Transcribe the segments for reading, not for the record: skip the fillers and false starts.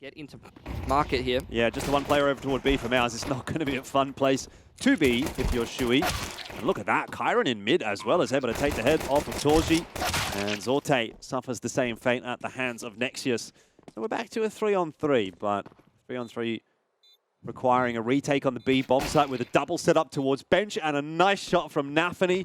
get into market here. Yeah, just the one player over toward B for MOUZ. It's not going to be a fun place to be if you're Shui. And look at that, Kyron in mid as well is able to take the head off of Torji. And Zorte suffers the same fate at the hands of Nexius. So we're back to a 3-on-3, but 3-on-3 requiring a retake on the B bomb site with a double set up towards bench and a nice shot from naphany.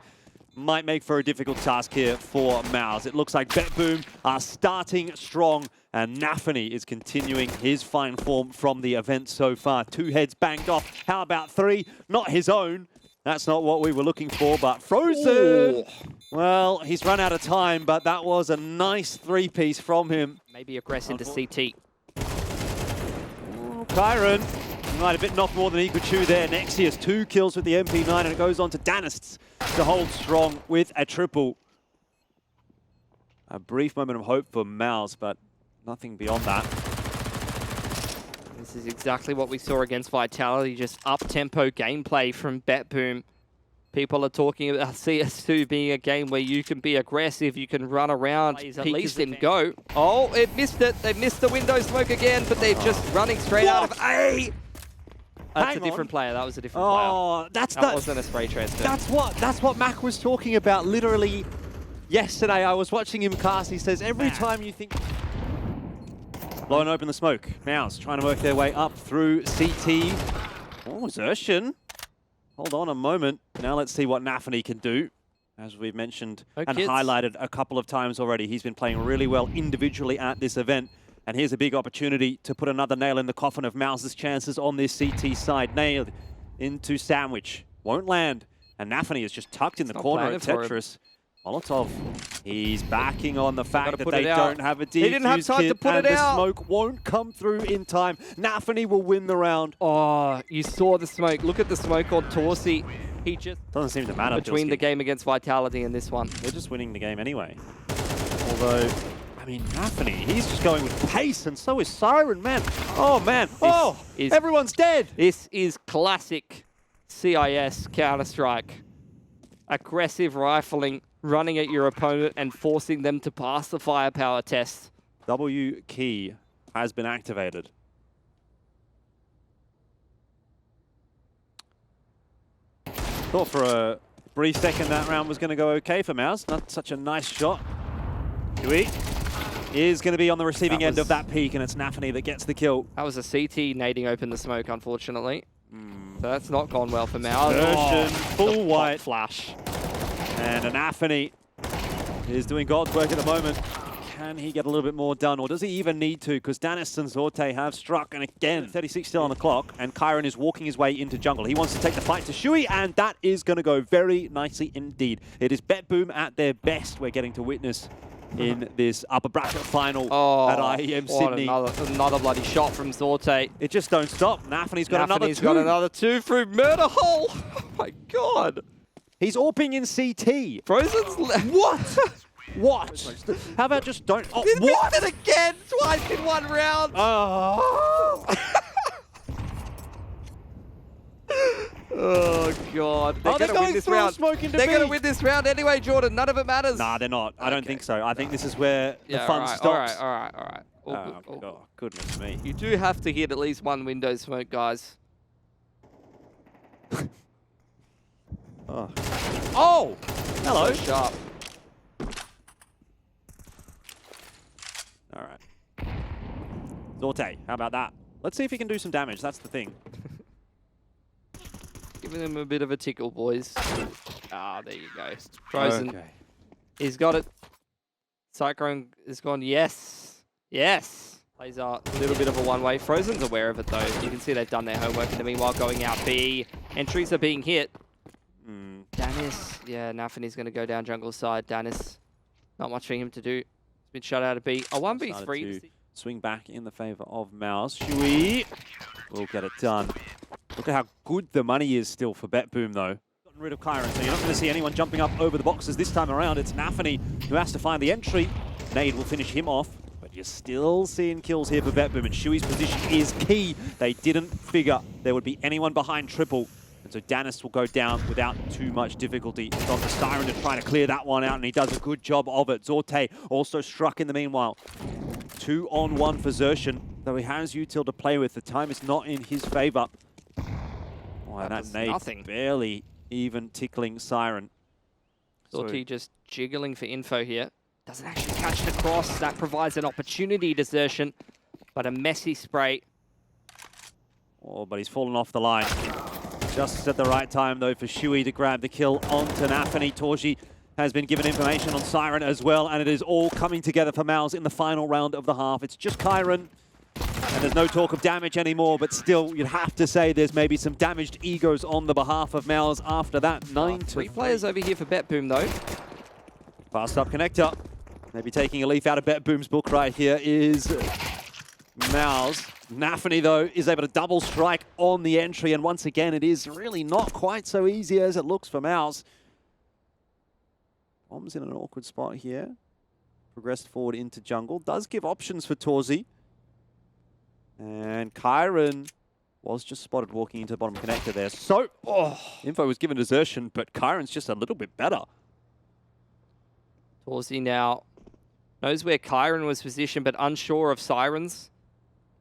Might make for a difficult task here for MOUZ. It looks like BetBoom are starting strong, and naphany is continuing his fine form from the event so far. 2 heads banged off. How about 3? Not his own. That's not what we were looking for, but Frozen! Ooh. Well, he's run out of time, but that was a nice 3-piece from him. Maybe aggress into CT. Ooh, Kyron might have bit knocked more than he could chew there. Nexius, 2 kills with the MP9, and it goes on to Danists to hold strong with a triple. A brief moment of hope for MOUZ, but nothing beyond that. This is exactly what we saw against Vitality, just up-tempo gameplay from BetBoom. People are talking about CS2 being a game where you can be aggressive, you can run around, at least in go. Oh, it missed it. They missed the window smoke again, but they're just running straight out of A. That's a different player. That was a different player. That wasn't a spray transfer. That's what Mac was talking about. Literally, yesterday I was watching him cast. He says every time you think, blowing open the smoke. MOUZ trying to work their way up through CT. Oh, Zershin. Hold on a moment. Now let's see what naphany can do. As we've mentioned and highlighted a couple of times already, he's been playing really well individually at this event. And here's a big opportunity to put another nail in the coffin of MOUZ's chances on this CT side. Nailed into Sandwich. Won't land. And naphany is just tucked in the corner of Tetris. Molotov, he's backing on the fact that they don't have a defuse. He didn't have time to put it out. The smoke won't come through in time. naphany will win the round. Oh, you saw the smoke. Look at the smoke on Torsi. He just doesn't seem to matter between the game against Vitality and this one. They're just winning the game anyway. Although, I mean, naphany, he's just going with pace, and so is Siren, man. Oh, man. Everyone's dead. This is classic CIS Counter-Strike. Aggressive rifling, running at your opponent and forcing them to pass the firepower test. W key has been activated. Thought for a brief second that round was going to go okay for MOUZ. Not such a nice shot. Dewey is going to be on the receiving end of that peak, and it's naphany that gets the kill. That was a CT nading open the smoke, unfortunately. So that's not gone well for MOUZ. Full white flash. And a naphany is doing God's work at the moment. Can he get a little bit more done, or does he even need to? Because Danis and Zorte have struck, and again, 36 still on the clock, and Kyron is walking his way into jungle. He wants to take the fight to Shui, and that is going to go very nicely indeed. It is BetBoom at their best we're getting to witness in this upper bracket final at IEM Sydney. Another bloody shot from Zorte. It just don't stop. naphany's got another 2. He's got another 2 through murder hole. Oh my god. He's AWPing in CT. Frozen's what? What? How about just don't? Oh, what? It again, twice in one round. Oh. Oh god. They're going to win this round. They're going to win this round anyway, Jordan. None of it matters. Nah, they're not. I don't think so. I think this is where the fun stops. All right. Oh, goodness me. You do have to hit at least one window smoke, guys. Oh, hello. So sharp. All right. Zorte, how about that? Let's see if he can do some damage. That's the thing. Giving him a bit of a tickle, boys. Ah, there you go. Frozen. Okay. He's got it. Cyclone is gone. Yes. Yes. Plays a little bit of a one-way. Frozen's aware of it, though. You can see they've done their homework. In the meanwhile, going out B. Entries are being hit. Danis. Yeah, naphany's going to go down jungle side. Danis. Not much for him to do. He's been shut out of B. A 1v3. Swing back in the favor of MOUZ. Shui will get it done. Look at how good the money is still for BetBoom, though. Gotten rid of Kyron, so you're not going to see anyone jumping up over the boxes this time around. It's naphany who has to find the entry. Nade will finish him off, but you're still seeing kills here for BetBoom, and Shui's position is key. They didn't figure there would be anyone behind triple. And so Danis will go down without too much difficulty. It's on the Siren to try to clear that one out, and he does a good job of it. Zorte also struck in the meanwhile. 2-on-1 for Xerxan, though he has util to play with. The time is not in his favor. Oh, and that nade barely even tickling Siren. Zorty just jiggling for info here. Doesn't actually catch the cross. That provides an opportunity to Xerxan, but a messy spray. Oh, but he's fallen off the line. Just at the right time, though, for Shui to grab the kill onto navi. Torji has been given information on Siren as well, and it is all coming together for MOUZ in the final round of the half. It's just Kyron, and there's no talk of damage anymore, but still, you'd have to say there's maybe some damaged egos on the behalf of MOUZ after that 9-3. 3 players over here for BetBoom, though. Fast up connector. Maybe taking a leaf out of BetBoom's book right here is MOUZ. navi, though, is able to double strike on the entry, and once again, it is really not quite so easy as it looks for MOUZ. Bomb's in an awkward spot here. Progressed forward into jungle. Does give options for Torzi. And Kyron was just spotted walking into the bottom connector there. So, info was given to Xerxan, but Kyron's just a little bit better. Torzi now knows where Kyron was positioned, but unsure of Siren's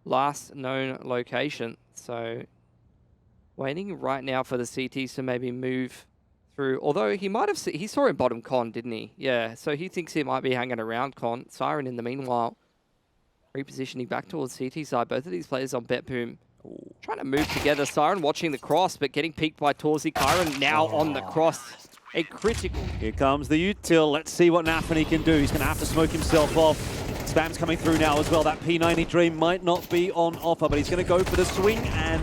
last known location. So, waiting right now for the CTs to maybe move through. Although he might have he saw him bottom con, didn't he? Yeah, so he thinks he might be hanging around con. Siren in the meanwhile repositioning back towards CT side. Both of these players on BetBoom trying to move together. Siren watching the cross, but getting peeked by Torzi. Kyron now on the cross. A critical. Here comes the util. Let's see what navi can do. He's going to have to smoke himself off. Spam's coming through now as well. That P90 dream might not be on offer, but he's going to go for the swing, and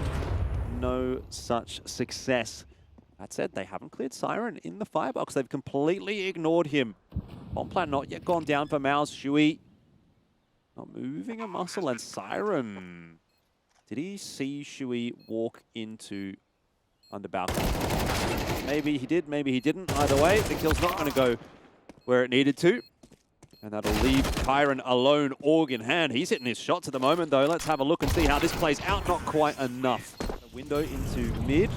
no such success. That said, they haven't cleared Siren in the firebox. They've completely ignored him. Bomb plant not yet gone down for MOUZ. Shui not moving a muscle, and Siren. Did he see Shui walk into under balcony? Maybe he did, maybe he didn't. Either way, the kill's not going to go where it needed to. And that'll leave Kyron alone, org in hand. He's hitting his shots at the moment, though. Let's have a look and see how this plays out. Not quite enough. A window into mid.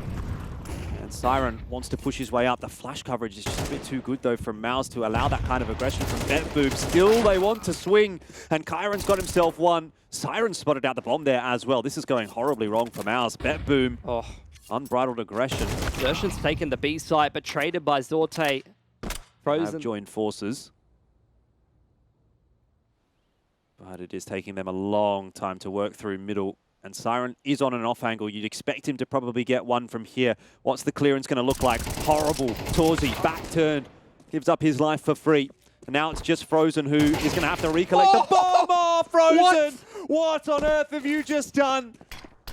And Siren wants to push his way up. The flash coverage is just a bit too good, though, from MOUZ to allow that kind of aggression from BetBoom. Still, they want to swing, and Kyron's got himself one. Siren spotted out the bomb there as well. This is going horribly wrong for MOUZ. BetBoom, unbridled aggression. Xerxan's taken the B site, but traded by Zorte. Frozen. Have joined forces. But it is taking them a long time to work through middle. And Siren is on an off angle. You'd expect him to probably get one from here. What's the clearance going to look like? Horrible. Torzi, back turned, gives up his life for free. And now it's just Frozen who is going to have to recollect the bomb. Oh, Frozen! What on earth have you just done?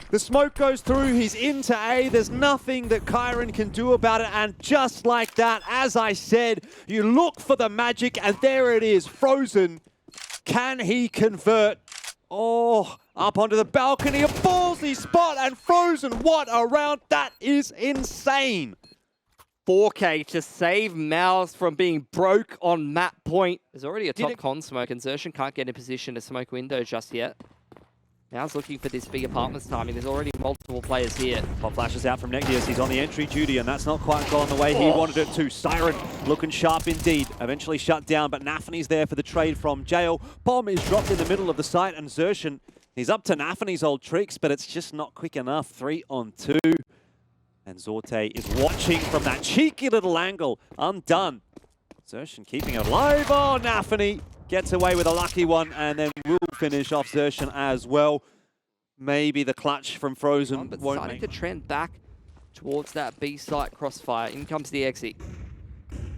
The smoke goes through. He's into A. There's nothing that Kyron can do about it. And just like that, as I said, you look for the magic, and there it is. Frozen. Can he convert? Oh, up onto the balcony, a ballsy spot, and Frozen, what a round. That is insane. 4K to save MOUZ from being broke on map point. There's already a top con smoke, and Xerxan can't get in position to smoke window just yet. MOUZ looking for this big apartments timing. There's already multiple players here. Pop flashes out from Negius. He's on the entry duty, and that's not quite gone the way he wanted it to. Siren looking sharp indeed. Eventually shut down, but navi's there for the trade from Jail. Bomb is dropped in the middle of the site, and Xerxan, he's up to navi's old tricks, but it's just not quick enough. 3 on 2. And Zorte is watching from that cheeky little angle. Undone. Xerxan keeping it alive. Oh, navi gets away with a lucky one, and then will finish off Xerxan as well. Maybe the clutch from Frozen but won't starting to trend back towards that B site crossfire. In comes the exit.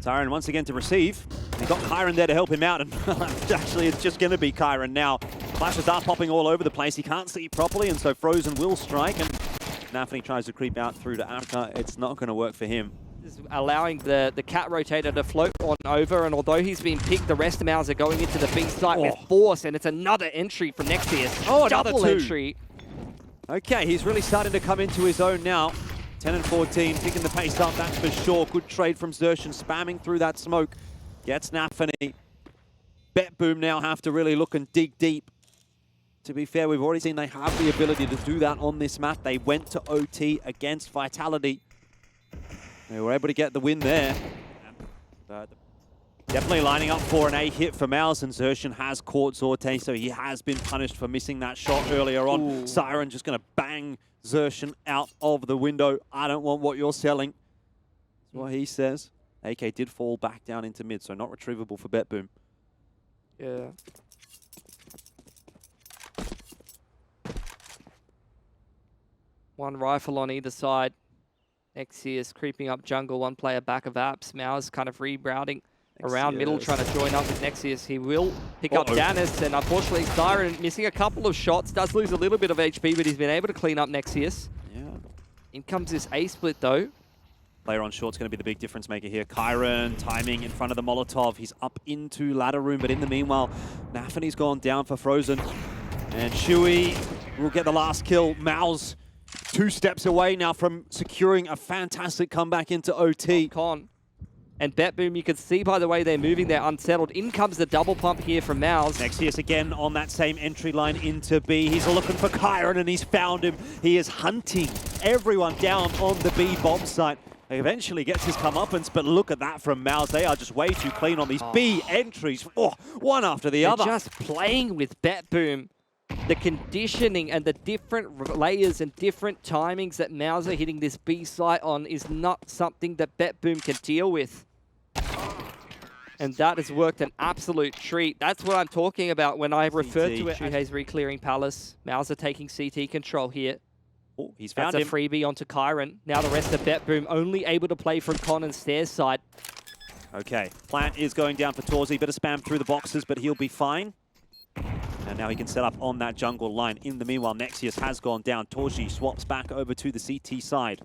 Siren once again to receive. He's got Kyron there to help him out, and actually it's just going to be Kyron now. Flashes are popping all over the place. He can't see properly, and so Frozen will strike, and navi tries to creep out through to Africa. It's not going to work for him. Allowing the cat rotator to float on over, and although he's been picked, the rest of MOUZ are going into the B site with force, and it's another entry from Nexius. Oh, another double 2. Entry. Okay, he's really starting to come into his own now. 10 and 14, picking the pace up, that's for sure. Good trade from Xerxan, spamming through that smoke. Gets navi. BetBoom now have to really look and dig deep. To be fair, we've already seen they have the ability to do that on this map. They went to OT against Vitality. They were able to get the win there. But Definitely lining up for an A hit for MOUZ, and Xerxan has caught Zorte, so he has been punished for missing that shot earlier on. Ooh. Siren just going to bang Xerxan out of the window. I don't want what you're selling. That's what he says. AK did fall back down into mid, so not retrievable for BetBoom. Yeah. One rifle on either side. Nexius creeping up jungle, one player back of apps. MOUZ kind of rerouting around middle, trying to join up with Nexius. He will pick up Danis, and unfortunately Siren missing a couple of shots. Does lose a little bit of HP, but he's been able to clean up Nexius. Yeah. In comes this A split though. Player on short's going to be the big difference maker here. Kyron timing in front of the Molotov. He's up into ladder room, but in the meanwhile, Nafany's gone down for Frozen. And Shui will get the last kill. MOUZ 2 steps away now from securing a fantastic comeback into OT. Con. And BetBoom, you can see by the way they're moving, they're unsettled. In comes the double pump here from MOUZ. Nexius again on that same entry line into B. He's looking for Kyron and he's found him. He is hunting everyone down on the B bomb site. He eventually gets his comeuppance, but look at that from MOUZ. They are just way too clean on these B entries. Oh, one after the other. Just playing with BetBoom. The conditioning and the different layers and different timings that MOUZ are hitting this B site on is not something that BetBoom can deal with. And that has worked an absolute treat. That's what I'm talking about when I refer to it. Shuhei's re-clearing Palace. MOUZ are taking CT control here. Oh, he's found That's a freebie onto Kyron. Now the rest of BetBoom only able to play from Con and Stairs side. Okay, plant is going down for Torzi. Bit of spam through the boxes, but he'll be fine. And now he can set up on that jungle line. In the meanwhile, Nexius has gone down. Torji swaps back over to the CT side.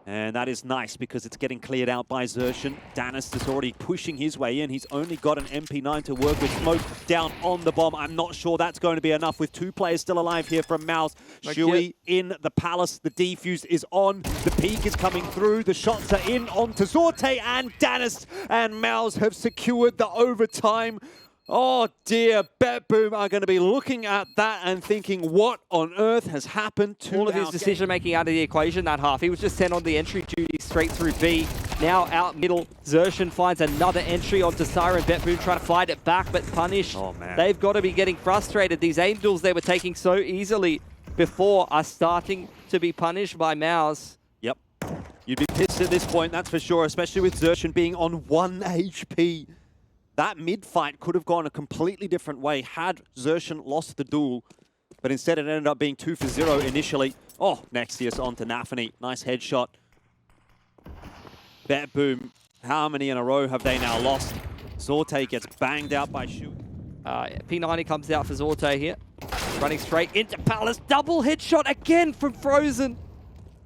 And that is nice because it's getting cleared out by Xerxan. Danis is already pushing his way in. He's only got an MP9 to work with. Smoke down on the bomb. I'm not sure that's going to be enough with 2 players still alive here from MOUZ. Shui in the Palace. The defuse is on. The peak is coming through. The shots are in onto Zorte and Danis. And MOUZ have secured the overtime. Oh dear, BetBoom are going to be looking at that and thinking, what on earth has happened to all of his decision-making out of the equation that half. He was just sent on the entry duty straight through B. Now out middle, Xerxan finds another entry onto Siren. BetBoom trying to fight it back, but punished. Oh, man. They've got to be getting frustrated. These Angels they were taking so easily before are starting to be punished by MOUZ. Yep. You'd be pissed at this point, that's for sure, especially with Xerxan being on 1 HP. That mid-fight could have gone a completely different way had Xerxan lost the duel, but instead it ended up being 2 for 0 initially. Oh, Nexius onto Nafany. Nice headshot. BetBoom, how many in a row have they now lost? Zorte gets banged out by Shu. P90 comes out for Zorte here. Running straight into Palace. Double headshot again from Frozen.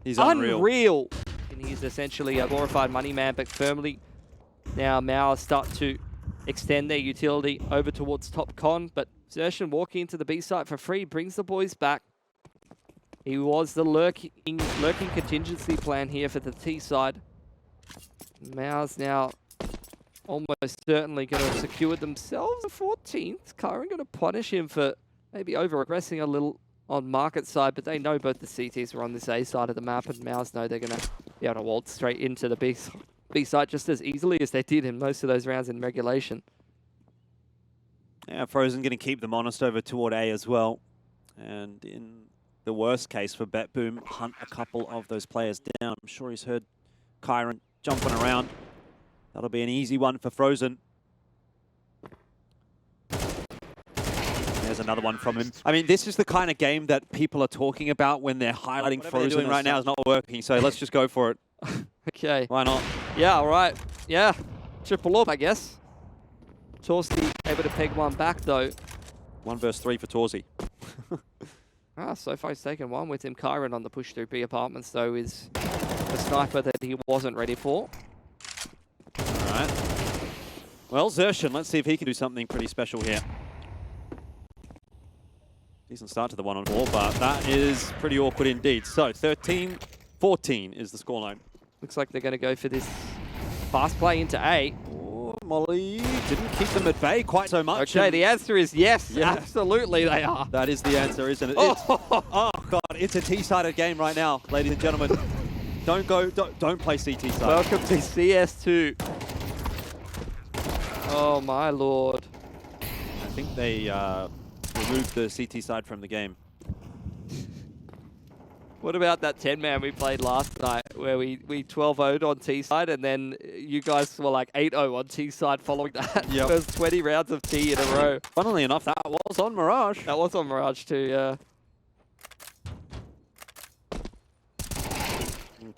He's unreal. And he's essentially a glorified money man, but firmly now MOUZ start to extend their utility over towards top con, but Xerxan walking into the B site for free brings the boys back. He was the lurking contingency plan here for the T side. MOUZ now almost certainly going to have secured themselves the 14th. Kyron going to punish him for maybe over-aggressing a little on market side, but they know both the CTs are on this A side of the map, and MOUZ know they're going to be able to waltz straight into the B side just as easily as they did in most of those rounds in regulation. Yeah, Frozen going to keep them honest over toward A as well. And in the worst case for BetBoom, hunt a couple of those players down. I'm sure he's heard Kyron jumping around. That'll be an easy one for Frozen. There's another one from him. I mean, this is the kind of game that people are talking about when they're highlighting Frozen right now is not working, so let's just go for it. Okay. Why not? Yeah, all right. Yeah. Triple up, I guess. Torzi able to peg one back, though. 1 versus 3 for Torzi. So far he's taken one with him. Kyron on the push through B apartments, though, is the sniper that he wasn't ready for. All right. Well, Xerxan, let's see if he can do something pretty special here. Decent start to the 1-on-4, but that is pretty awkward indeed. So, 13-14 is the scoreline. Looks like they're going to go for this fast play into A. Oh, Molly didn't keep them at bay quite so much. Okay, the answer is yes, absolutely they are. That is the answer, isn't it? Oh, God, it's a T-sided game right now, ladies and gentlemen. Don't play CT side. Welcome to CS2. Oh my lord. I think they removed the CT side from the game. What about that 10-man we played last night where we 12-0'd on T side and then you guys were like 8-0 on T side following that? Yep. It was 20 rounds of T in a row. Funnily enough, that was on Mirage. That was on Mirage too, yeah.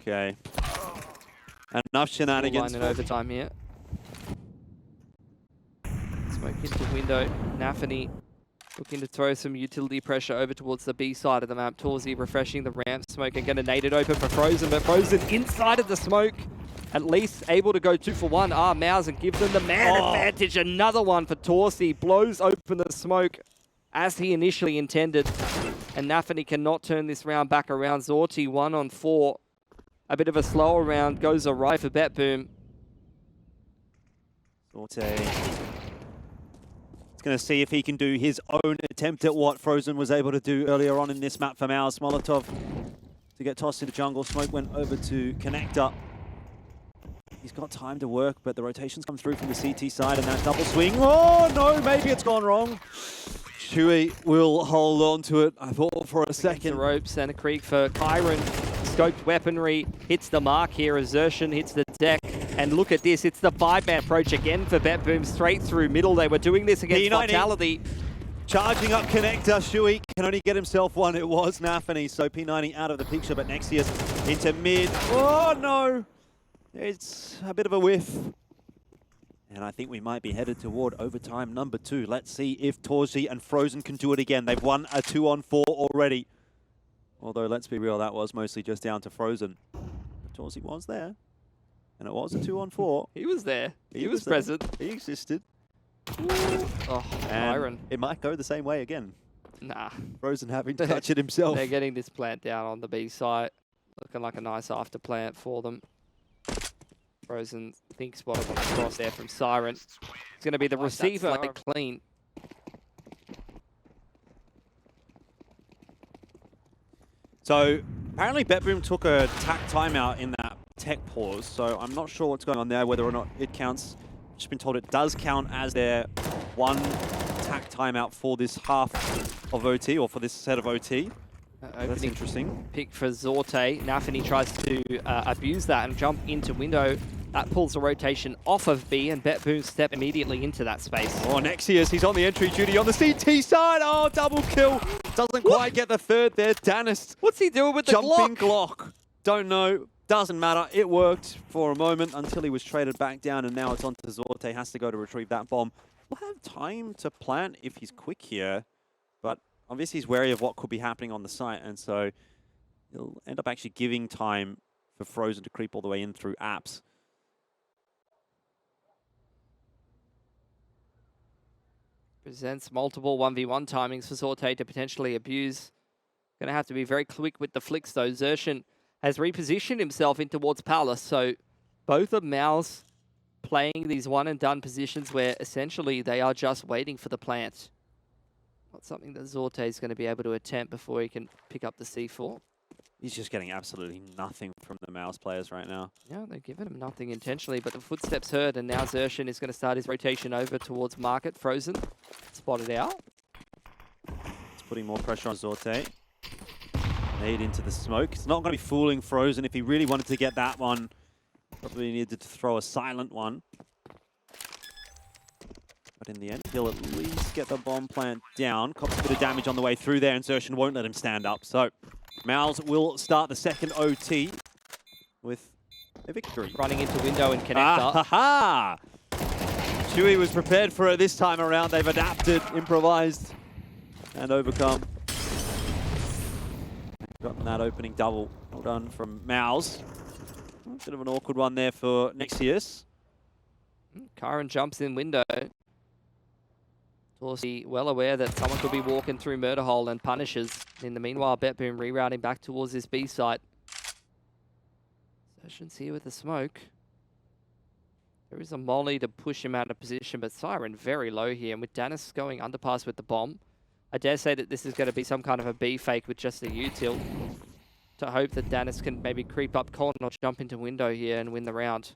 Okay. Enough shenanigans. Line in overtime here. Smoke into window. NaVi looking to throw some utility pressure over towards the B side of the map. Torzi refreshing the ramp. Smoke and going to nade it open for Frozen, but Frozen inside of the smoke. At least able to go 2 for 1. MOUZ and gives them the man advantage. Another one for Torzi. Blows open the smoke as he initially intended. And NaVi cannot turn this round back around. Zorti 1 on 4. A bit of a slower round goes awry for BetBoom. Zorte. He's going to see if he can do his own attempt at what Frozen was able to do earlier on in this map for MOUZ. Molotov to get tossed into jungle. Smoke went over to Connector. He's got time to work, but the rotations come through from the CT side and that double swing. Oh no, maybe it's gone wrong. Chewy will hold on to it, I thought, for a second. The rope, Center Creek for Kyron. Scoped weaponry hits the mark here. Azertion hits the deck. And look at this, it's the 5-man approach again for BetBoom straight through middle. They were doing this against Vitality. Charging up Connector, Shui can only get himself one. It was NaVi, so P90 out of the picture, but Nexius into mid. Oh no! It's a bit of a whiff. And I think we might be headed toward overtime number 2. Let's see if Torzi and Frozen can do it again. They've won a 2-on-4 already. Although, let's be real, that was mostly just down to Frozen. But Torzi was there. And it was a 2-on-4. He was there. He was there. present. He existed. Oh, Byron. It might go the same way again. Nah. Frozen having to touch it himself. They're getting this plant down on the B site. Looking like a nice after plant for them. Frozen think spotted on the cross there from Siren. It's going to be the receiver clean. So apparently BetBoom took a tack timeout in that tech pause. So I'm not sure what's going on there, whether or not it counts. Just been told it does count as their one tack timeout for this half of OT, or for this set of OT. That's interesting. Pick for Zorte. NaVi tries to abuse that and jump into window. That pulls the rotation off of B, and BetBoom step immediately into that space. Oh, Nexius, he's on the entry duty on the CT side. Oh, double kill. Doesn't quite get the third there. Danis. What's he doing with the jumping Glock? Don't know. Doesn't matter. It worked for a moment until he was traded back down, and now it's on to Zorte. Has to go to retrieve that bomb. We'll have time to plant if he's quick here, but obviously he's wary of what could be happening on the site, and so he'll end up actually giving time for Frozen to creep all the way in through apps. Presents multiple 1v1 timings for Zorte to potentially abuse. Going to have to be very quick with the flicks though. Xertion has repositioned himself in towards Palace, so both of MOUZ playing these one and done positions where essentially they are just waiting for the plant. Not something that Zorte is going to be able to attempt before he can pick up the C4. He's just getting absolutely nothing from the MOUZ players right now. Yeah, they're giving him nothing intentionally, but the footsteps heard, and now Xertion is going to start his rotation over towards Market. Frozen, spotted out. It's putting more pressure on Zorte. Nade into the smoke. It's not going to be fooling Frozen. If he really wanted to get that one, probably needed to throw a silent one. But in the end, he'll at least get the bomb plant down. Cops a bit of damage on the way through there, and Xertion won't let him stand up. So MOUZ will start the second OT with a victory. Running into window and connector. Ha-ha! Chewy was prepared for it this time around. They've adapted, improvised, and overcome. Gotten that opening double. Well done from MOUZ. A bit of an awkward one there for Nexius. Kyron jumps in window. Torsi well aware that someone could be walking through murder hole and punishes. In the meanwhile, BetBoom rerouting back towards this B site. Sessions here with the smoke. There is a molly to push him out of position, but Siren very low here. And with Danis going underpass with the bomb, I dare say that this is going to be some kind of a B fake with just a U-tilt to hope that Danis can maybe creep up corner or jump into window here and win the round.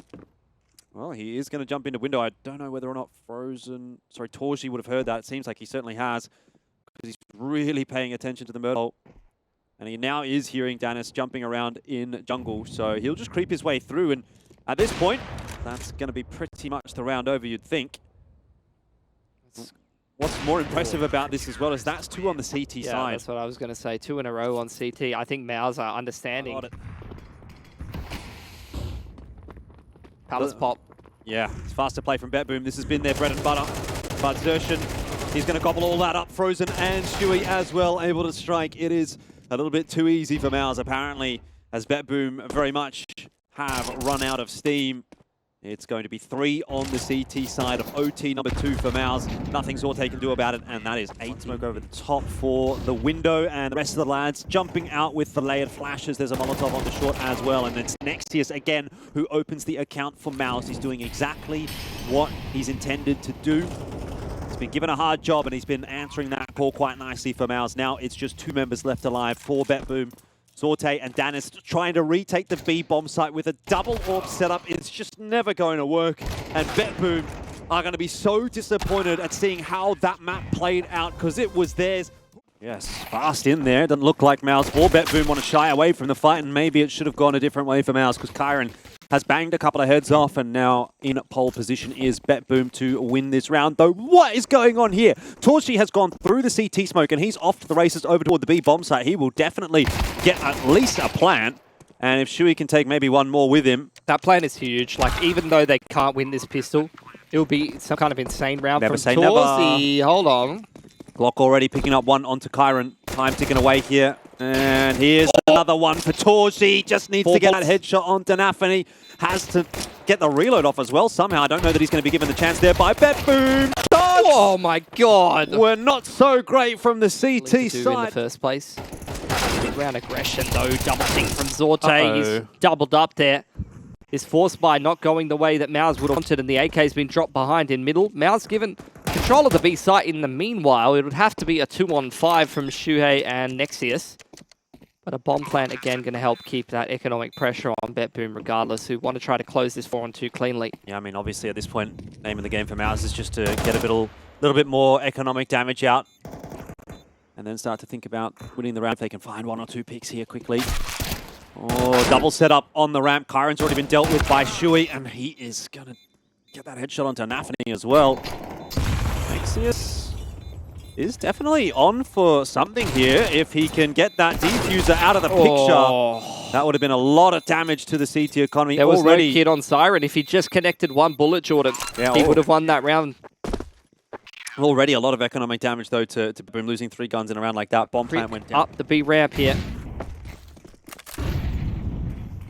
Well, he is going to jump into window. I don't know whether or not Torji would have heard that. It seems like he certainly has, because he's really paying attention to the murder. And he now is hearing Danis jumping around in jungle, so he'll just creep his way through. And at this point, that's going to be pretty much the round over, you'd think. What's more impressive about this as well is that's 2 on the CT side. That's what I was going to say. 2 in a row on CT. I think MOUZ are understanding. Palace pop. Yeah, it's faster play from BetBoom. This has been their bread and butter. But Xertion, he's going to gobble all that up. Frozen and Shuey as well, able to strike. It is a little bit too easy for MOUZ, apparently, as BetBoom very much have run out of steam. It's going to be 3 on the CT side of OT number 2 for MOUZ. Nothing Zorte can do about it, and that is 8 smoke over the top for the window, and the rest of the lads jumping out with the layered flashes. There's a Molotov on the short as well, and it's Nexius again who opens the account for MOUZ. He's doing exactly what he's intended to do. He's been given a hard job, and he's been answering that call quite nicely for MOUZ. Now it's just 2 members left alive for BetBoom. Zorte and Danis trying to retake the B bomb site with a double AWP setup. It's just never going to work. And BetBoom are going to be so disappointed at seeing how that map played out, because it was theirs. Yes, fast in there. Doesn't look like MOUZ or BetBoom want to shy away from the fight, and maybe it should have gone a different way for MOUZ, because Kyron has banged a couple of heads off, and now in pole position is BetBoom to win this round. Though, what is going on here? Torchi has gone through the CT smoke, and he's off to the races over toward the B bomb site. He will definitely get at least a plant, and if Shuey can take maybe one more with him. That plant is huge. Like, even though they can't win this pistol, it'll be some kind of insane round Never from say Torsi. never. Hold on. Glock already picking up one onto Kyron. Time ticking away here. And here's another one for Torji. Just needs to get that headshot onto NaVi. Has to get the reload off as well somehow. I don't know that he's going to be given the chance there by BetBoom. Oh my god. We're not so great from the CT side. In the first place. Big round aggression though. Double ting from Zorte. He's doubled up there. Is forced by not going the way that MOUZ would have wanted, and the AK's been dropped behind in middle. MOUZ given control of the B site in the meanwhile. It would have to be a 2-on-5 from Shuhei and Nexius. But a bomb plant again going to help keep that economic pressure on BetBoom regardless, who want to try to close this 4-on-2 cleanly. Yeah, I mean, obviously at this point, name of the game for MOUZ is just to get a little bit more economic damage out. And then start to think about winning the round if they can find 1 or 2 picks here quickly. Oh, double setup on the ramp. Kyron's already been dealt with by Shuey, and he is going to get that headshot onto NaVi as well. Nexius is definitely on for something here. If he can get that defuser out of the picture, that would have been a lot of damage to the CT economy. There was already no kid on Siren. If he just connected 1 bullet, Jordan, he would have won that round. Already a lot of economic damage, though, to Boom, losing 3 guns in a round like that. Bomb plant went down. Up the B ramp here.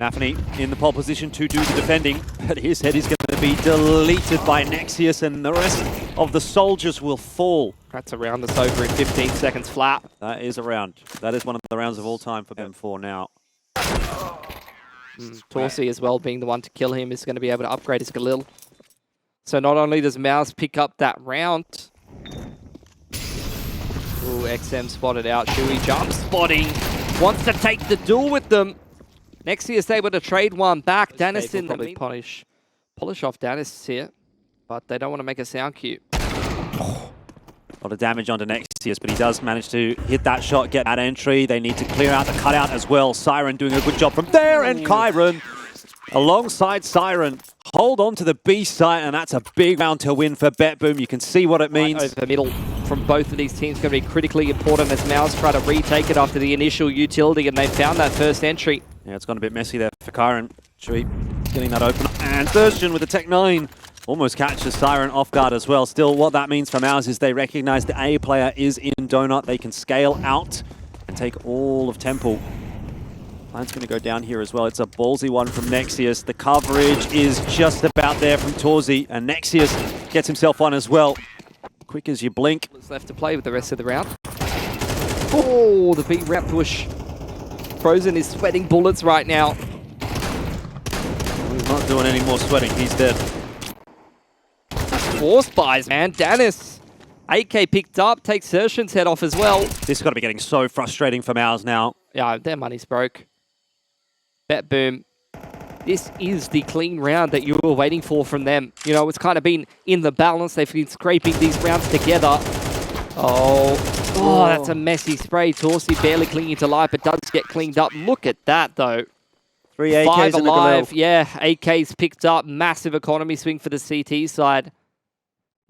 NaVi in the pole position to do the defending, but his head is going to be deleted by Nexius, and the rest of the soldiers will fall. That's a round that's over in 15 seconds flat. That is a round. That is one of the rounds of all time for M4 now. Torsi as well, being the one to kill him, is going to be able to upgrade his Galil. So not only does MOUZ pick up that round. Ooh, XM spotted out. Shuey jump spotting. Wants to take the duel with them. Nexius able to trade one back. Danis in the polish off Danis here, but they don't want to make a sound cue. A lot of damage onto Nexius, but he does manage to hit that shot, get that entry. They need to clear out the cutout as well. Siren doing a good job from there, and Kyron alongside Siren hold on to the B site, and that's a big round to win for BetBoom. You can see what it means. Right over the middle from both of these teams going to be critically important as MOUZ try to retake it after the initial utility, and they found that first entry. Yeah, it's gone a bit messy there for Kyron. Shuey getting that open. And Thurston with the Tech 9 almost catches Siren off guard as well. Still, what that means for MOUZ is they recognize the A player is in Donut. They can scale out and take all of Temple. Plan's going to go down here as well. It's a ballsy one from Nexius. The coverage is just about there from Torsi, and Nexius gets himself on as well. Quick as you blink. What's left to play with the rest of the round? Oh, the B ramp push. Frozen is sweating bullets right now. He's not doing any more sweating. He's dead. Force buys, man. Danis. AK picked up. Takes Sershin's head off as well. This has got to be getting so frustrating for MOUZ now. Yeah, their money's broke. BetBoom this is the clean round that you were waiting for from them. You know, it's kind of been in the balance. They've been scraping these rounds together. Oh, that's a messy spray. Torsi barely clinging to life, but does get cleaned up. Look at that, though. 3 AKs 5 in the alive. Galil. Yeah, AKs picked up. Massive economy swing for the CT side.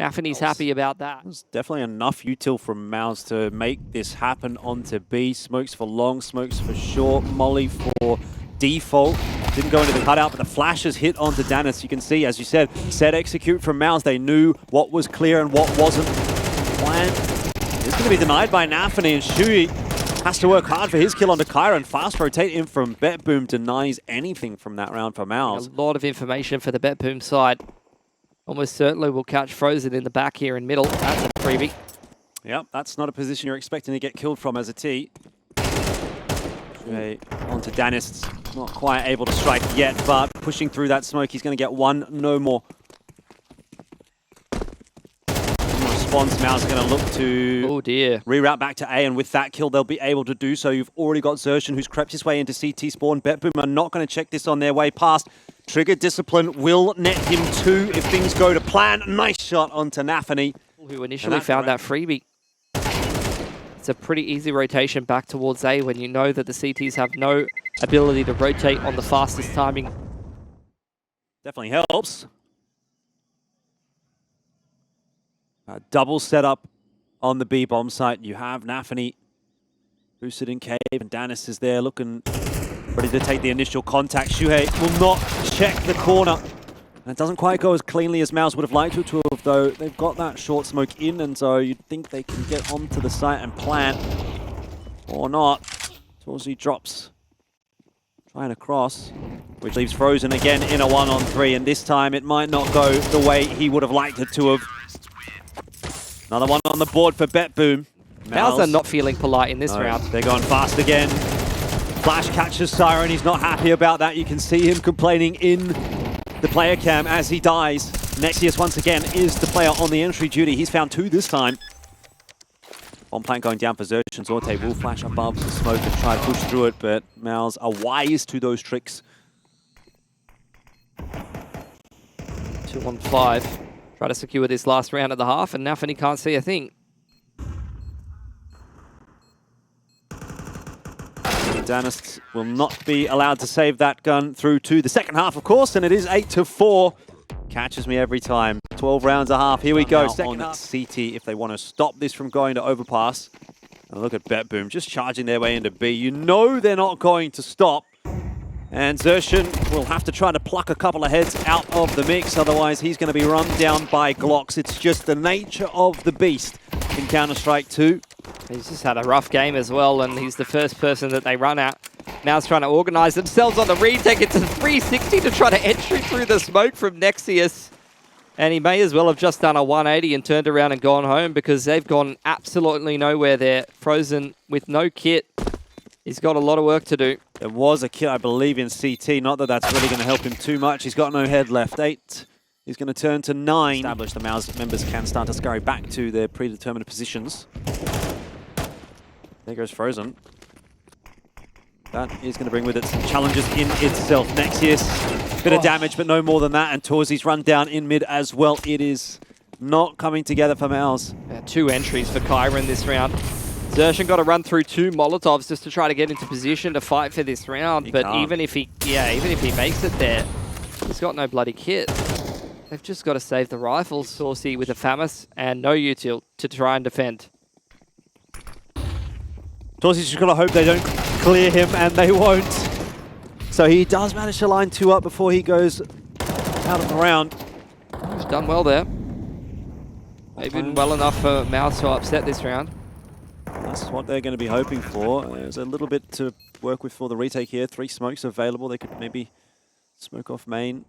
navi's happy about that. There's definitely enough util from MOUZ to make this happen onto B. Smokes for long, smokes for short, molly for default. Didn't go into the cutout, but the flashes hit onto Danis. You can see, as you said, set execute from MOUZ. They knew what was clear and what wasn't. Plan is going to be denied by navi, and Shui has to work hard for his kill onto Kyron. Fast rotate in from BetBoom denies anything from that round for MOUZ. A lot of information for the BetBoom side. Almost certainly will catch Frozen in the back here in middle. That's a freebie. Yep, that's not a position you're expecting to get killed from as a T. Onto Danis. Not quite able to strike yet, but pushing through that smoke, he's going to get one, no more. In response, MOUZ is going to look to reroute back to A, and with that kill, they'll be able to do so. You've already got Xerxan, who's crept his way into CT spawn. BetBoom are not going to check this on their way past. Trigger Discipline will net him 2 if things go to plan. Nice shot onto navi, who initially found that freebie. It's a pretty easy rotation back towards A when you know that the CTs have no ability to rotate on the fastest timing. Definitely helps. Double setup on the B bomb site. You have navi boosted in cave, and Danis is there looking ready to take the initial contact. Shuhei will not check the corner. And it doesn't quite go as cleanly as MOUZ would have liked it to have, though. They've got that short smoke in, and so you'd think they can get onto the site and plant. Or not. Torsi drops. Trying to cross, which leaves Frozen again in a 1-on-3, and this time it might not go the way he would have liked it to have. Another one on the board for BetBoom. MOUZ are not feeling polite in this round. They're going fast again. Flash catches Siren. He's not happy about that. You can see him complaining in the player cam as he dies. Nexius once again is the player on the entry duty. He's found 2 this time. Bomb plant going down for Xerxan. Zorte will flash above the smoke and try to push through it, but MOUZ are wise to those tricks. 2-on-5. Try to secure this last round at the half, and navi can't see a thing. Danis will not be allowed to save that gun through to the second half, of course, and it is 8-4. Catches me every time. 12 rounds a half. Here we go. Second half. CT if they want to stop this from going to overpass. And look at BetBoom just charging their way into B. You know they're not going to stop. And Xerxan will have to try to pluck a couple of heads out of the mix. Otherwise, he's going to be run down by Glocks. It's just the nature of the beast in Counter-Strike 2. He's just had a rough game as well, and he's the first person that they run at. Now's trying to organize themselves on the retake. It's a 360 to try to entry through the smoke from Nexius. And he may as well have just done a 180 and turned around and gone home, because they've gone absolutely nowhere there. Frozen with no kit. He's got a lot of work to do. There was a kit, I believe, in CT. Not that that's really going to help him too much. He's got no head left. 8. He's going to turn to 9. Established, the MOUZ members can start to scurry back to their predetermined positions. There goes Frozen. That is going to bring with it some challenges in itself. Nexius, bit of damage, but no more than that. And Torsi's run down in mid as well. It is not coming together for MOUZ. 2 entries for Kyron this round. Xerxan got to run through 2 Molotovs just to try to get into position to fight for this round. But even if he makes it there, he's got no bloody kit. They've just got to save the rifles. Torsi with a FAMAS and no util to try and defend. Torsi's just got to hope they don't clear him, and they won't. So he does manage to line 2 up before he goes out of the round. He's done well there. They've been well enough for MOUZ to upset this round. That's what they're going to be hoping for. There's a little bit to work with for the retake here. 3 smokes available. They could maybe smoke off main.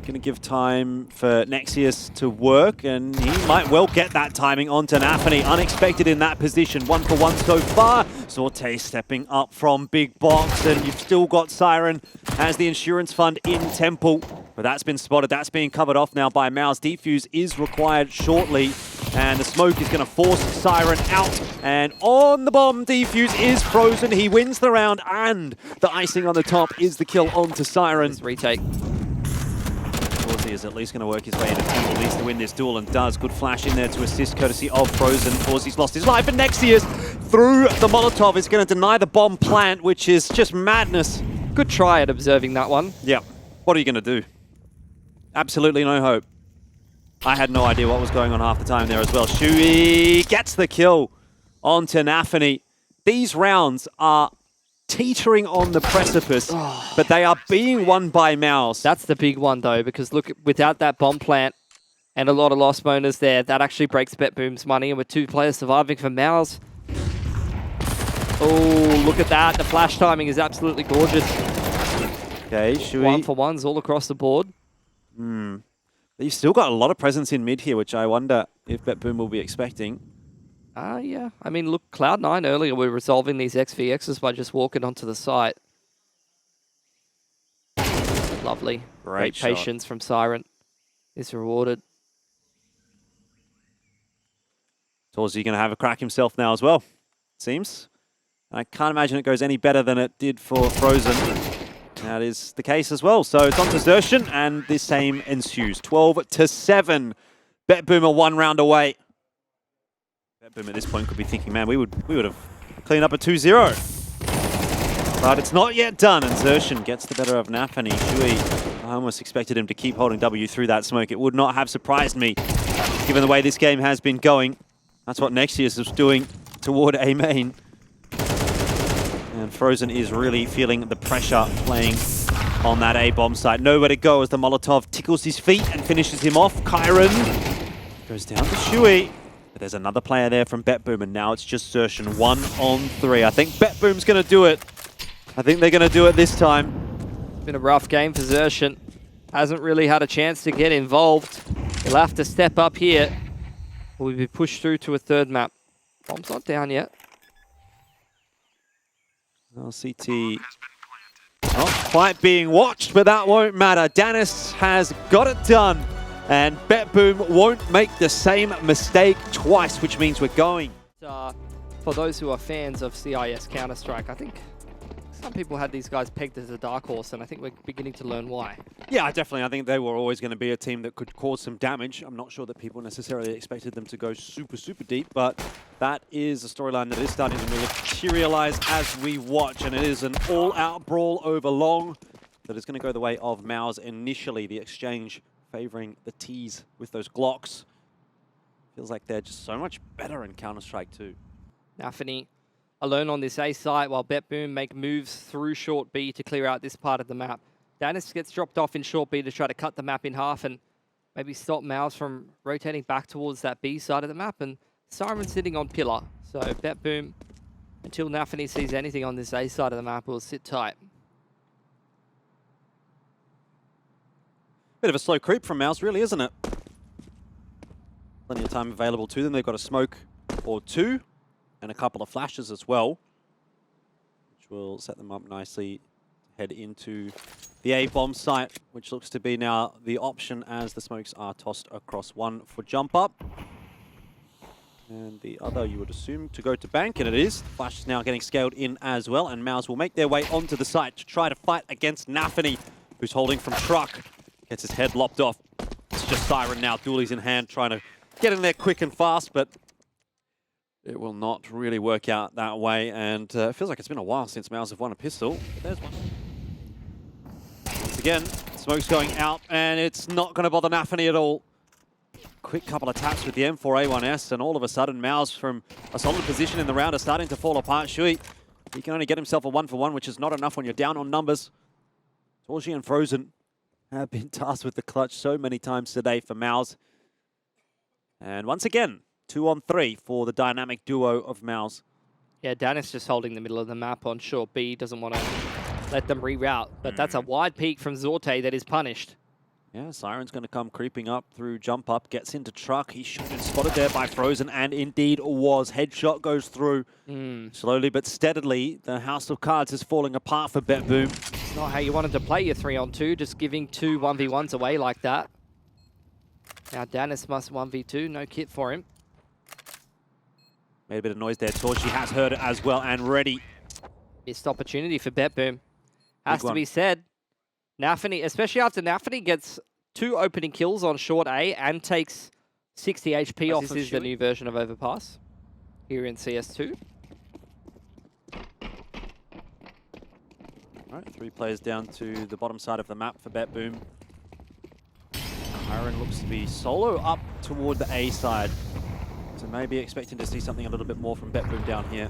Going to give time for Nexius to work, and he might well get that timing onto navi. Unexpected in that position. 1 for 1 so far. Zorte stepping up from big box, and you've still got Siren as the insurance fund in Temple. But that's been spotted. That's being covered off now by MOUZ. Defuse is required shortly. And the smoke is going to force Siren out. And on the bomb, defuse is frozen. He wins the round, and the icing on the top is the kill onto Siren. Retake. He is at least going to work his way into at least to win this duel, and does. Good flash in there to assist, courtesy of Frozen. Forzy's lost his life, and Nexius through the Molotov is going to deny the bomb plant, which is just madness. Good try at observing that one. Yeah. What are you going to do? Absolutely no hope. I had no idea what was going on half the time there as well. Shui gets the kill onto nafany. These rounds are teetering on the precipice, but they are being won by MOUZ. That's the big one, though, because look, without that bomb plant and a lot of lost bonus there, that actually breaks BetBoom's money, and with 2 players surviving for MOUZ. Oh, look at that. The flash timing is absolutely gorgeous. Okay, Shui. 1-for-1s all across the board. You've still got a lot of presence in mid here, which I wonder if BetBoom will be expecting. Yeah. I mean, look, Cloud9 earlier were resolving these XVXs by just walking onto the site. Lovely. Great patience from Siren is rewarded. Torzy going to have a crack himself now as well, it seems. I can't imagine it goes any better than it did for Frozen. That is the case as well. So it's on to Xertion, and the same ensues. 12-7. BetBoom are 1 round away. BetBoom at this point could be thinking, man, we would have cleaned up a 2-0. But it's not yet done, and Xertion gets the better of nafany. Shui, I almost expected him to keep holding W through that smoke. It would not have surprised me, given the way this game has been going. That's what Nexius is doing toward A main. And Frozen is really feeling the pressure playing on that A-bomb site. Nowhere to go as the Molotov tickles his feet and finishes him off. Kyron goes down to Shui. But there's another player there from BetBoom, and now it's just Xertion 1-on-3. I think BetBoom's going to do it. I think they're going to do it this time. Been a rough game for Xertion. Hasn't really had a chance to get involved. He'll have to step up here. Will be pushed through to a 3rd map. Bomb's not down yet. Well, CT not quite being watched, but that won't matter. Danis has got it done, and BetBoom won't make the same mistake twice, which means we're going. For those who are fans of CIS Counter-Strike, I think some people had these guys pegged as a dark horse, and I think we're beginning to learn why. Yeah, definitely. I think they were always going to be a team that could cause some damage. I'm not sure that people necessarily expected them to go super, super deep, but that is a storyline that is starting to materialize as we watch, and it is an all-out brawl over long that is going to go the way of MOUZ initially. The exchange favoring the T's with those Glocks. Feels like they're just so much better in Counter-Strike too. nafany alone on this A site while BetBoom make moves through short B to clear out this part of the map. Danis gets dropped off in short B to try to cut the map in half and maybe stop MOUZ from rotating back towards that B side of the map, and Siren sitting on pillar. So BetBoom, until nafany sees anything on this A side of the map, will sit tight. Bit of a slow creep from MOUZ, really, isn't it? Plenty of time available to them. They've got a smoke or 2. And a couple of flashes as well, which will set them up nicely to head into the A-bomb site, which looks to be now the option as the smokes are tossed across. 1 for jump up, and the other you would assume to go to bank, and it is. The flash is now getting scaled in as well, and MOUZ will make their way onto the site to try to fight against nafany, who's holding from truck. Gets his head lopped off. It's just Siren now, dualies in hand, trying to get in there quick and fast, but it will not really work out that way, and it feels like it's been a while since MOUZ have won a pistol. But there's one. Once again, smoke's going out, and it's not going to bother nafany at all. Quick couple of taps with the M4A1S, and all of a sudden, MOUZ from a solid position in the round are starting to fall apart. Shui, he can only get himself a 1-for-1, which is not enough when you're down on numbers. Torji and Frozen have been tasked with the clutch so many times today for MOUZ. And once again, 2-on-3 for the dynamic duo of MOUZ. Yeah, Danis just holding the middle of the map on short B. Doesn't want to let them reroute. But that's a wide peek from Zorte that is punished. Yeah, Siren's going to come creeping up through jump up, gets into truck. He should have been spotted there by Frozen, and indeed was. Headshot goes through. Slowly but steadily, the House of Cards is falling apart for BetBoom. It's not how you wanted to play your 3-on-2, just giving 2 1v1s away like that. Now Danis must 1v2, no kit for him. Made a bit of noise there. Torchi has heard it as well and ready. Missed opportunity for BetBoom. Has Big to be said. navi, especially after navi gets 2 opening kills on short A and takes 60 HP off. This is the new version of Overpass here in CS2. All right, 3 players down to the bottom side of the map for BetBoom. Iron looks to be solo up toward the A side. So maybe expecting to see something a little bit more from BetBoom down here.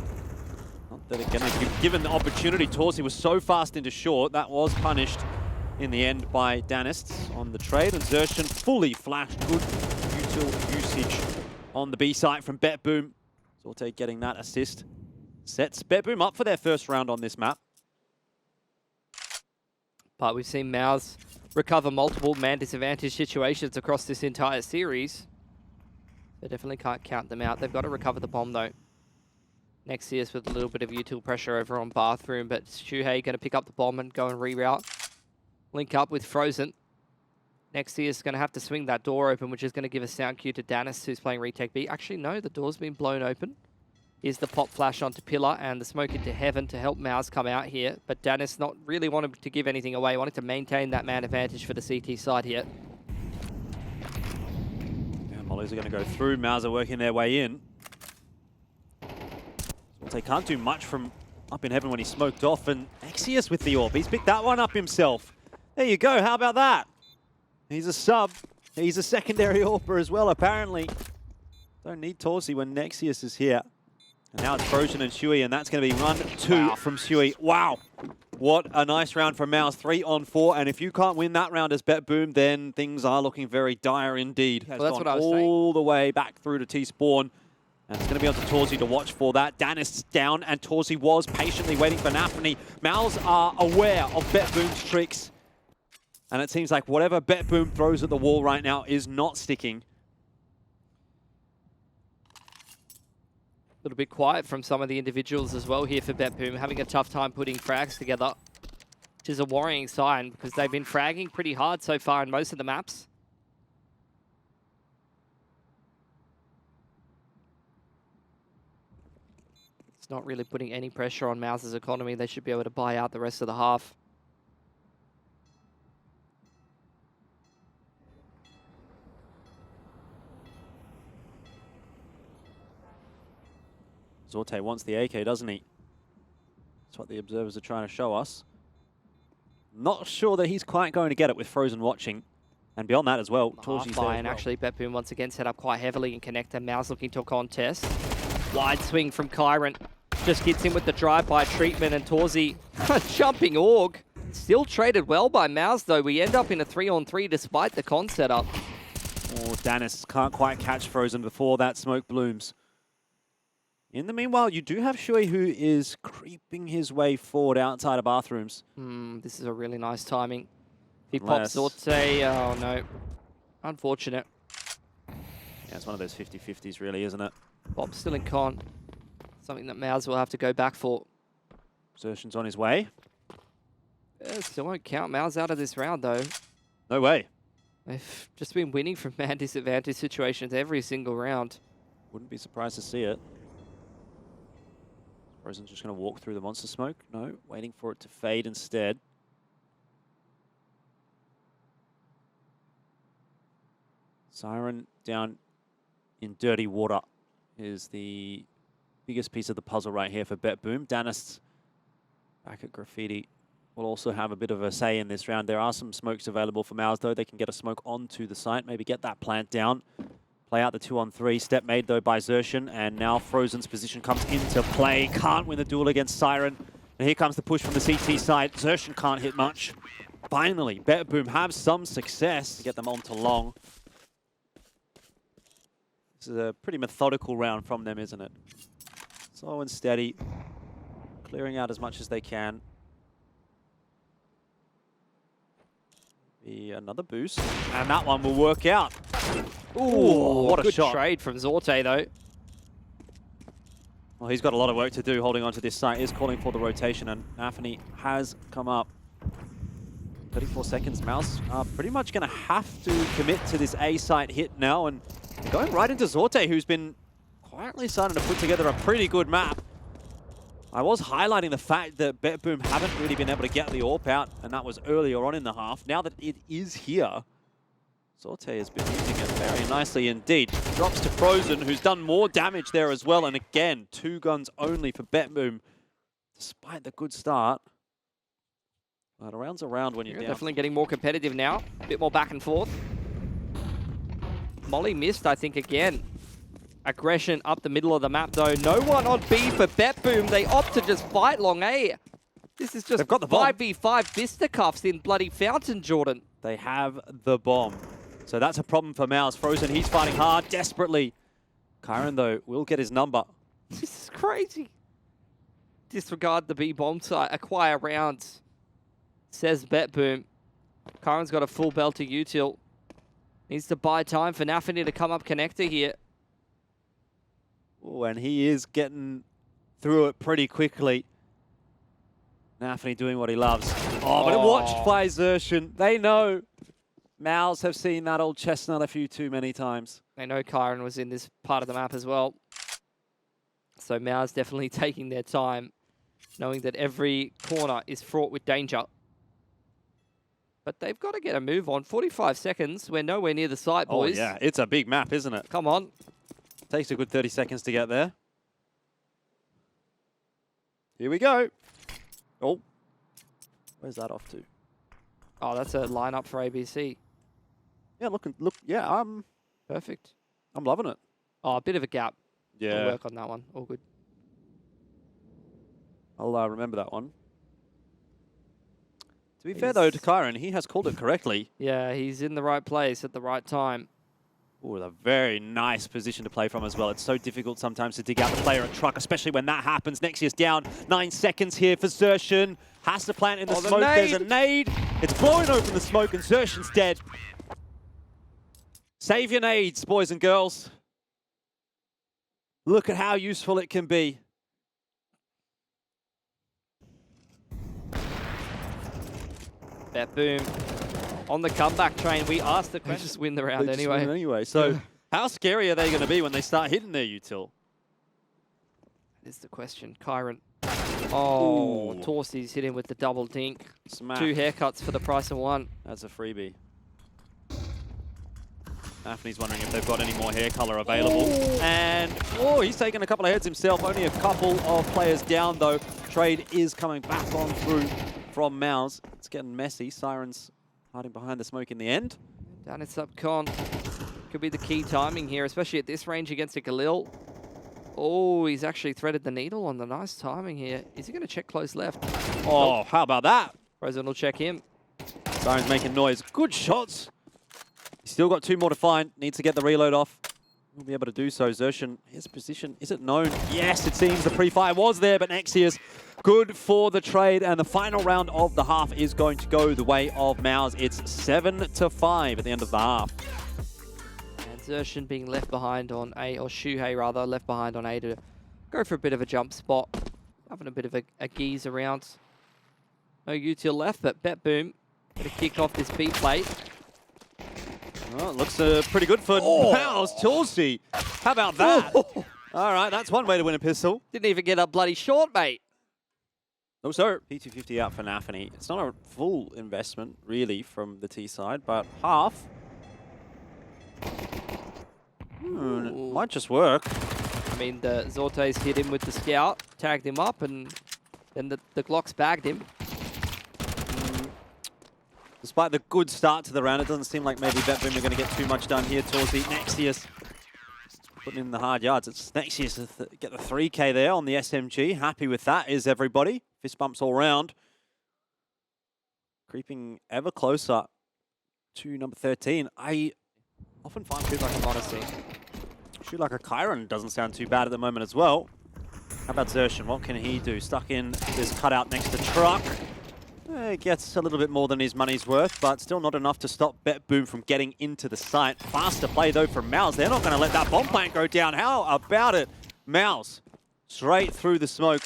Not that again, given the opportunity, Torsi was so fast into short, that was punished in the end by Danists on the trade. And Xertion fully flashed. Good util usage on the B site from BetBoom. Zorte getting that assist. Sets BetBoom up for their first round on this map. But we've seen MOUZ recover multiple man disadvantage situations across this entire series. They definitely can't count them out. They've got to recover the bomb though. Nexius with a little bit of util pressure over on Bathroom, but Shuhei going to pick up the bomb and go and reroute. Link up with Frozen. Nexius going to have to swing that door open, which is going to give a sound cue to Danis, who's playing retake B. Actually, no, the door's been blown open. Here's the pop flash onto Pillar and the smoke into Heaven to help MOUZ come out here. But Danis not really wanted to give anything away. Wanted to maintain that man advantage for the CT side here. Mollies are going to go through. MOUZ are working their way in. They can't do much from up in Heaven when he smoked off. And Exius with the AWP. He's picked that one up himself. There you go. How about that? He's a sub. He's a secondary AWPer as well, apparently. Don't need Torsi when Nexius is here. And now it's Frozen and Shui, and that's going to be run 2 from Shui. Wow. What a nice round from MOUZ, 3 on 4. And if you can't win that round as BetBoom, then things are looking very dire indeed. Has well, that's gone what I was all the way back through to T-Spawn. And it's going to be on to Torsi to watch for that. Danis down, and Torsi was patiently waiting for navi. MOUZ are aware of BetBoom's tricks. And it seems like whatever BetBoom throws at the wall right now is not sticking. A little bit quiet from some of the individuals as well here for BetBoom, having a tough time putting frags together, which is a worrying sign because they've been fragging pretty hard so far in most of the maps. It's not really putting any pressure on MOUZ's economy. They should be able to buy out the rest of the half. Zorte wants the AK, doesn't he? That's what the observers are trying to show us. Not sure that he's quite going to get it with Frozen watching. And beyond that as well, Torchi's there and actually BetBoom once again set up quite heavily in connector. MOUZ looking to a contest. Wide swing from Kyron. Just gets in with the drive-by treatment, and Torsi jumping Org. Still traded well by MOUZ though. We end up in a 3-on-3 despite the con setup. Oh, Danis can't quite catch Frozen before that smoke blooms. In the meanwhile, you do have Shui, who is creeping his way forward outside of bathrooms. This is a really nice timing. He pops Zorte. Oh, no. Unfortunate. Yeah, it's one of those 50-50s, really, isn't it? Bob's still in con. Something that MOUZ will have to go back for. Xertion's on his way. Yeah, still won't count MOUZ out of this round, though. No way. They've just been winning from man disadvantage situations every single round. Wouldn't be surprised to see it. Frozen's just going to walk through the monster smoke. No, waiting for it to fade instead. Siren down in dirty water is the biggest piece of the puzzle right here for BetBoom. Danis back at Graffiti will also have a bit of a say in this round. There are some smokes available for MOUZ though. They can get a smoke onto the site, maybe get that plant down. Play out the 2-on-3. Step made, though, by Xertion. And now Frozen's position comes into play. Can't win the duel against Siren. And here comes the push from the CT side. Xertion can't hit much. Finally, BetBoom have some success to get them onto long. This is a pretty methodical round from them, isn't it? Slow and steady. Clearing out as much as they can. Be another boost. And that one will work out. Ooh, what a good shot. trade from Zorte, though. Well, he's got a lot of work to do holding onto this site. Is calling for the rotation, and navi has come up. 34 seconds. MOUZ are pretty much going to have to commit to this A site hit now, and going right into Zorte, who's been quietly starting to put together a pretty good map. I was highlighting the fact that BetBoom haven't really been able to get the AWP out, and that was earlier on in the half. Now that it is here, Zorte has been using it very nicely indeed. Drops to Frozen, who's done more damage there as well. And again, 2 guns only for BetBoom, despite the good start. But a round's a round when you're down. Definitely getting more competitive now. A bit more back and forth. Molly missed, I think, again. Aggression up the middle of the map, though. No one on B for BetBoom. They opt to just fight long A. This is just 5v5 fisticuffs in bloody Fountain, Jordan. They have the bomb. So that's a problem for MOUZ. Frozen, he's fighting hard, desperately. Kyron, though, will get his number. This is crazy. Disregard the B bomb site. Acquire rounds, says BetBoom. Kyron's got a full belt to util. Needs to buy time for NaVi to come up connector here. Oh, and he is getting through it pretty quickly. NaVi doing what he loves. Oh, but watched by Xertion. They know. MOUZ have seen that old chestnut a few too many times. They know Kyron was in this part of the map as well. So MOUZ definitely taking their time, knowing that every corner is fraught with danger. But they've got to get a move on. 45 seconds. We're nowhere near the site, boys. Oh, yeah. It's a big map, isn't it? Come on. Takes a good 30 seconds to get there. Here we go. Oh. Where's that off to? Oh, that's a lineup for ABC. Yeah, yeah, Perfect. I'm loving it. Oh, a bit of a gap. Yeah. I'll work on that one. All good. I'll remember that one. To be fair, though, to Kyron, he has called it correctly. Yeah, he's in the right place at the right time. Oh, a very nice position to play from as well. It's so difficult sometimes to dig out the player at truck, especially when that happens. Nexius down. 9 seconds here for Xertion. Has to plant in the smoke. There's a nade. It's blowing open the smoke, and Xertion's dead. Save your nades, boys and girls. Look at how useful it can be. BetBoom on the comeback train. We asked the question. Just win the round anyway. So how scary are they going to be when they start hitting their util? That is the question. Kyron. Oh, Ooh. Torsty's hit him with the double dink. Smack. 2 haircuts for the price of 1. That's a freebie. NaVi's wondering if they've got any more hair color available. Ooh. And, he's taken a couple of heads himself. Only a couple of players down, though. Trade is coming back on through from MOUZ. It's getting messy. Sirens hiding behind the smoke in the end. Down in subcon. Could be the key timing here, especially at this range against a Galil. Oh, he's actually threaded the needle on the nice timing here. Is he going to check close left? Oh, how about that? Frozen will check him. Siren's making noise. Good shots. He's still got 2 more to find. Needs to get the reload off. He'll be able to do so. Xertion, his position, is it known? Yes, it seems the pre-fire was there, but Nexius, good for the trade. And the final round of the half is going to go the way of MOUZ. It's 7-5 at the end of the half. And Xertion being left behind on A, or Shuhei rather, left behind on A to go for a bit of a jump spot. Having a bit of a geeze around. No util left, but BetBoom going to kick off this B plate. Well, it looks pretty good for MOUZ. Torsey. How about that? All right, that's one way to win a pistol. Didn't even get up bloody short, mate. No, sir. P250 out for NaVi. It's not a full investment, really, from the T side, but half. It might just work. I mean, the Zorte's hit him with the scout, tagged him up, and then the Glocks bagged him. Despite the good start to the round, it doesn't seem like maybe BetBoom are going to get too much done here towards the Nexius. Putting in the hard yards. It's Nexius to get the 3K there on the SMG. Happy with that is everybody. Fist bumps all round. Creeping ever closer to number 13. I often find Shoot like a Modesty. Shoot like a Kyron doesn't sound too bad at the moment as well. How about Xertion? What can he do? Stuck in this cutout next to Truck. Gets a little bit more than his money's worth, but still not enough to stop BetBoom from getting into the site. Faster play, though, from MOUZ. They're not going to let that bomb plant go down. How about it? MOUZ, straight through the smoke.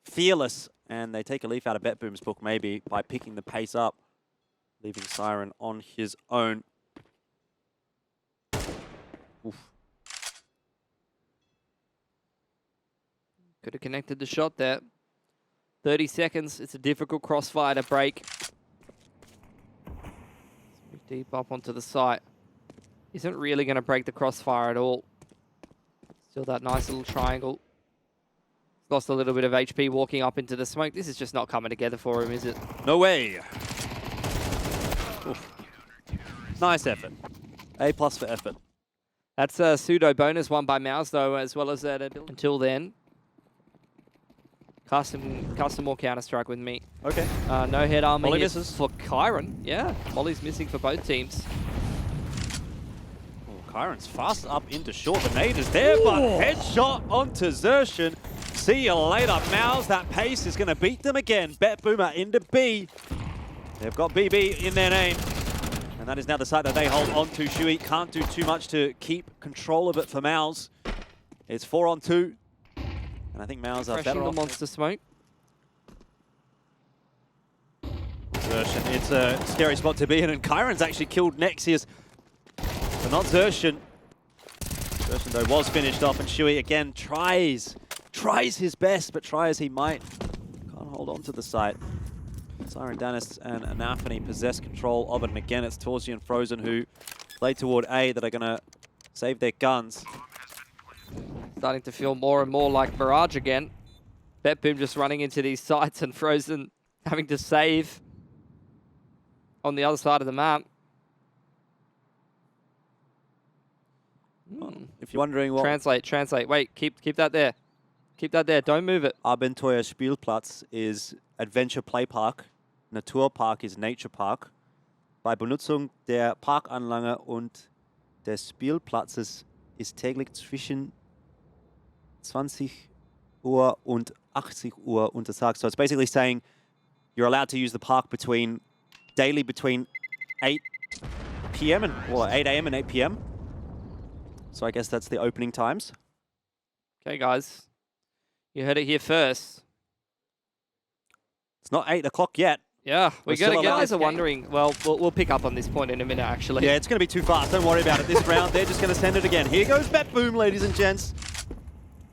Fearless. And they take a leaf out of BetBoom's book, maybe, by picking the pace up, leaving Siren on his own. Oof. Could have connected the shot there. 30 seconds. It's a difficult crossfire to break. Deep up onto the site. Isn't really going to break the crossfire at all. Still that nice little triangle. Lost a little bit of HP walking up into the smoke. This is just not coming together for him, is it? No way. Oof. Nice effort. A+ for effort. That's a pseudo bonus won by MOUZ, though, as well as that. Until then, custom more Counter-Strike with me. Okay. No head armor Molly here misses. for Kyron. Yeah, Molly's missing for both teams. Oh, Kyron's fast up into short. The nade is there, but headshot onto Xertion. See you later, MOUZ. That pace is going to beat them again. Bet Boomer into B. They've got BB in their name. And that is now the site that they hold on to. Shui can't do too much to keep control of it for MOUZ. It's 4-on-2. And I think MOUZ are better the off. monster smoke. Xertion, it's a scary spot to be in, and Kyron's actually killed Nexius, but not Xertion. Xertion, though, was finished off, and Shui again tries his best, but try as he might, can't hold on to the site. Siren Danis and Anafani possess control of it, and again it's Torsi and Frozen who play toward A that are going to save their guns. Starting to feel more and more like Mirage again. BetBoom just running into these sites and Frozen having to save on the other side of the map. If you're wondering what... Translate. Wait, keep that there. Keep that there. Don't move it. Abenteuer Spielplatz is Adventure Play Park. Naturpark is Nature Park. Bei Benutzung der Parkanlage und des Spielplatzes ist täglich zwischen 20 Uhr und 80 Uhr untersagt. So it's basically saying you're allowed to use the park daily between 8 p.m. or 8 a.m. and 8 p.m. So I guess that's the opening times. Okay, guys. You heard it here first. It's not 8 o'clock yet. Yeah, we got to. Guys are game. wondering. Well, we'll pick up on this point in a minute, actually. Yeah, it's going to be too fast. Don't worry about it this round. They're just going to send it again. Here goes Bet Boom, ladies and gents.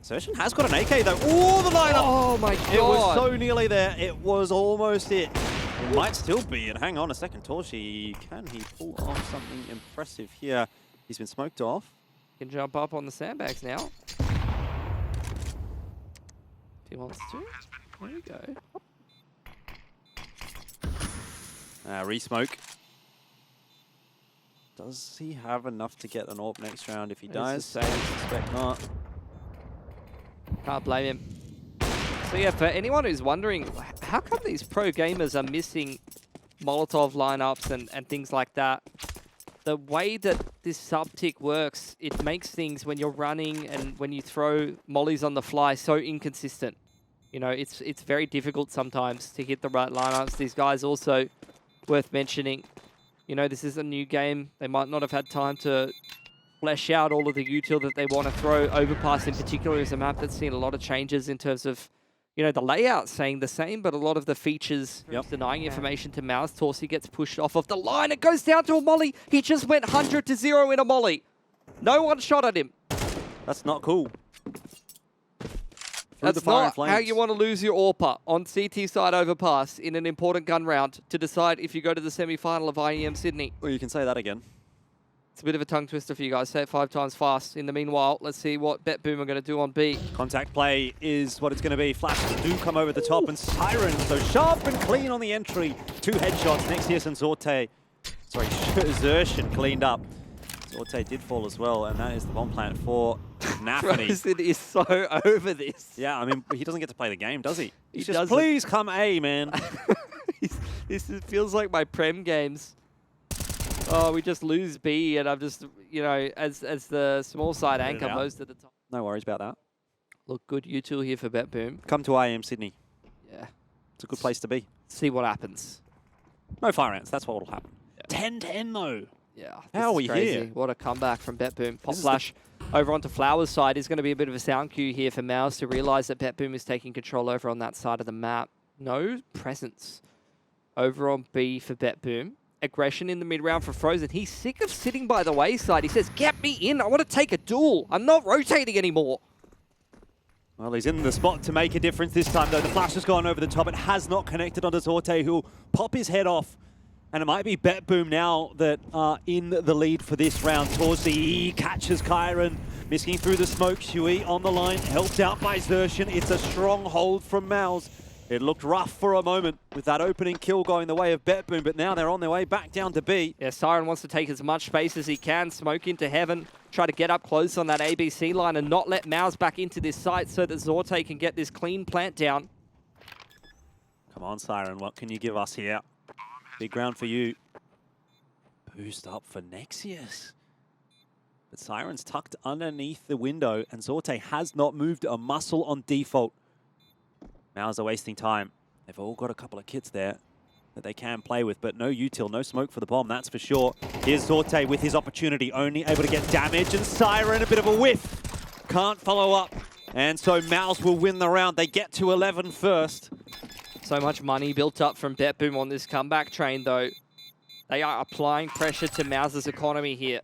Xertion has got an AK, though. Oh, the lineup! Oh, my God. It was so nearly there. It was almost it. It might still be. And hang on a second, Torshi. Can he pull off something impressive here? He's been smoked off. Can jump up on the sandbags now. If he wants to. There we go. Resmoke. Does he have enough to get an AWP next round? If he does, I suspect not. Can't blame him. So yeah, for anyone who's wondering, how come these pro gamers are missing Molotov lineups and things like that? The way that this sub-tick works, it makes things when you're running and when you throw mollies on the fly so inconsistent. You know, it's very difficult sometimes to hit the right lineups. These guys also, worth mentioning, you know, this is a new game. They might not have had time to flesh out all of the util that they want to throw. Overpass in particular is a map that's seen a lot of changes in terms of, you know, the layout staying the same, but a lot of the features denying information to MOUZ. Torsi gets pushed off of the line. It goes down to a molly. He just went 100-0 in a molly. No one shot at him. That's not cool. That's not how you want to lose your AWPer on CT side overpass in an important gun round to decide if you go to the semi-final of IEM Sydney. Well, you can say that again. It's a bit of a tongue twister for you guys. Say it 5 times fast. In the meanwhile, let's see what BetBoom are going to do on B. Contact play is what it's going to be. Flashes do come over the top, and Siren, so sharp and clean on the entry. 2 headshots. Nexius and Xertion cleaned up. Zorte did fall as well, and that is the bomb plant for Nafani. Frozen is so over this. Yeah, I mean, he doesn't get to play the game, does he? He just, doesn't. please come A, man. Feels like my Prem games. Oh, we just lose B, and I'm just, you know, as the small side anchor most of the time. No worries about that. Look, good util here for BetBoom. Come to IEM Sydney. Yeah. It's a good place to be. See what happens. No fire ants, that's what will happen. 10-10 though. Yeah. How are we crazy. here? What a comeback from BetBoom. Pop flash over onto Flowers' side is going to be a bit of a sound cue here for MOUZ to realize that BetBoom is taking control over on that side of the map. No presence over on B for BetBoom. Aggression in the mid-round for Frozen. He's sick of sitting by the wayside. He says, get me in. I want to take a duel. I'm not rotating anymore. Well, he's in the spot to make a difference this time, though. The flash has gone over the top. It has not connected onto Zorte, who'll pop his head off. And it might be BetBoom now that are in the lead for this round. Torzi catches Kyron, missing through the smoke. Shui on the line, helped out by Xertion. It's a strong hold from MOUZ. It looked rough for a moment with that opening kill going the way of BetBoom, but now they're on their way back down to B. Yeah, Siren wants to take as much space as he can, smoke into heaven, try to get up close on that ABC line and not let MOUZ back into this site so that Zorte can get this clean plant down. Come on, Siren, what can you give us here? Big round for you. Boost up for Nexius. But Siren's tucked underneath the window, and Zorte has not moved a muscle on default. MOUZ are wasting time. They've all got a couple of kits there that they can play with, but no util, no smoke for the bomb, that's for sure. Here's Zorte with his opportunity, only able to get damage, and Siren a bit of a whiff. Can't follow up, and so MOUZ will win the round. They get to 11 first. So much money built up from BetBoom on this comeback train, though. They are applying pressure to MOUZ's economy here.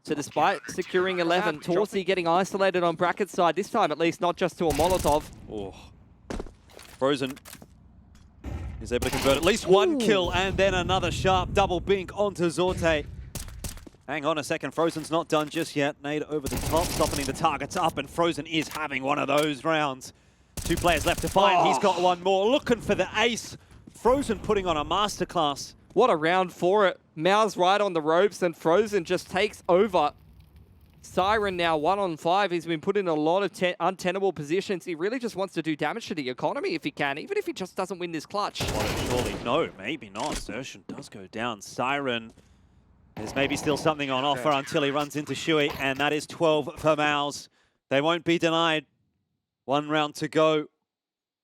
So despite securing 11, Torsi getting isolated on Bracket's side, this time at least not just to a Molotov. Oh. Frozen is able to convert at least one kill, and then another sharp double bink onto Zorte. Hang on a second, Frozen's not done just yet. Nade over the top, softening the targets up, and Frozen is having one of those rounds. 2 players left to find. He's got one more, looking for the ace. Frozen putting on a masterclass. What a round for it. MOUZ right on the ropes, and Frozen just takes over. Siren now 1-on-5. He's been put in a lot of untenable positions. He really just wants to do damage to the economy if he can, even if he just doesn't win this clutch. Surely, no, maybe not. Xertion does go down. Siren, there's maybe still something on offer until he runs into Shui, and that is 12 for MOUZ. They won't be denied. 1 round to go.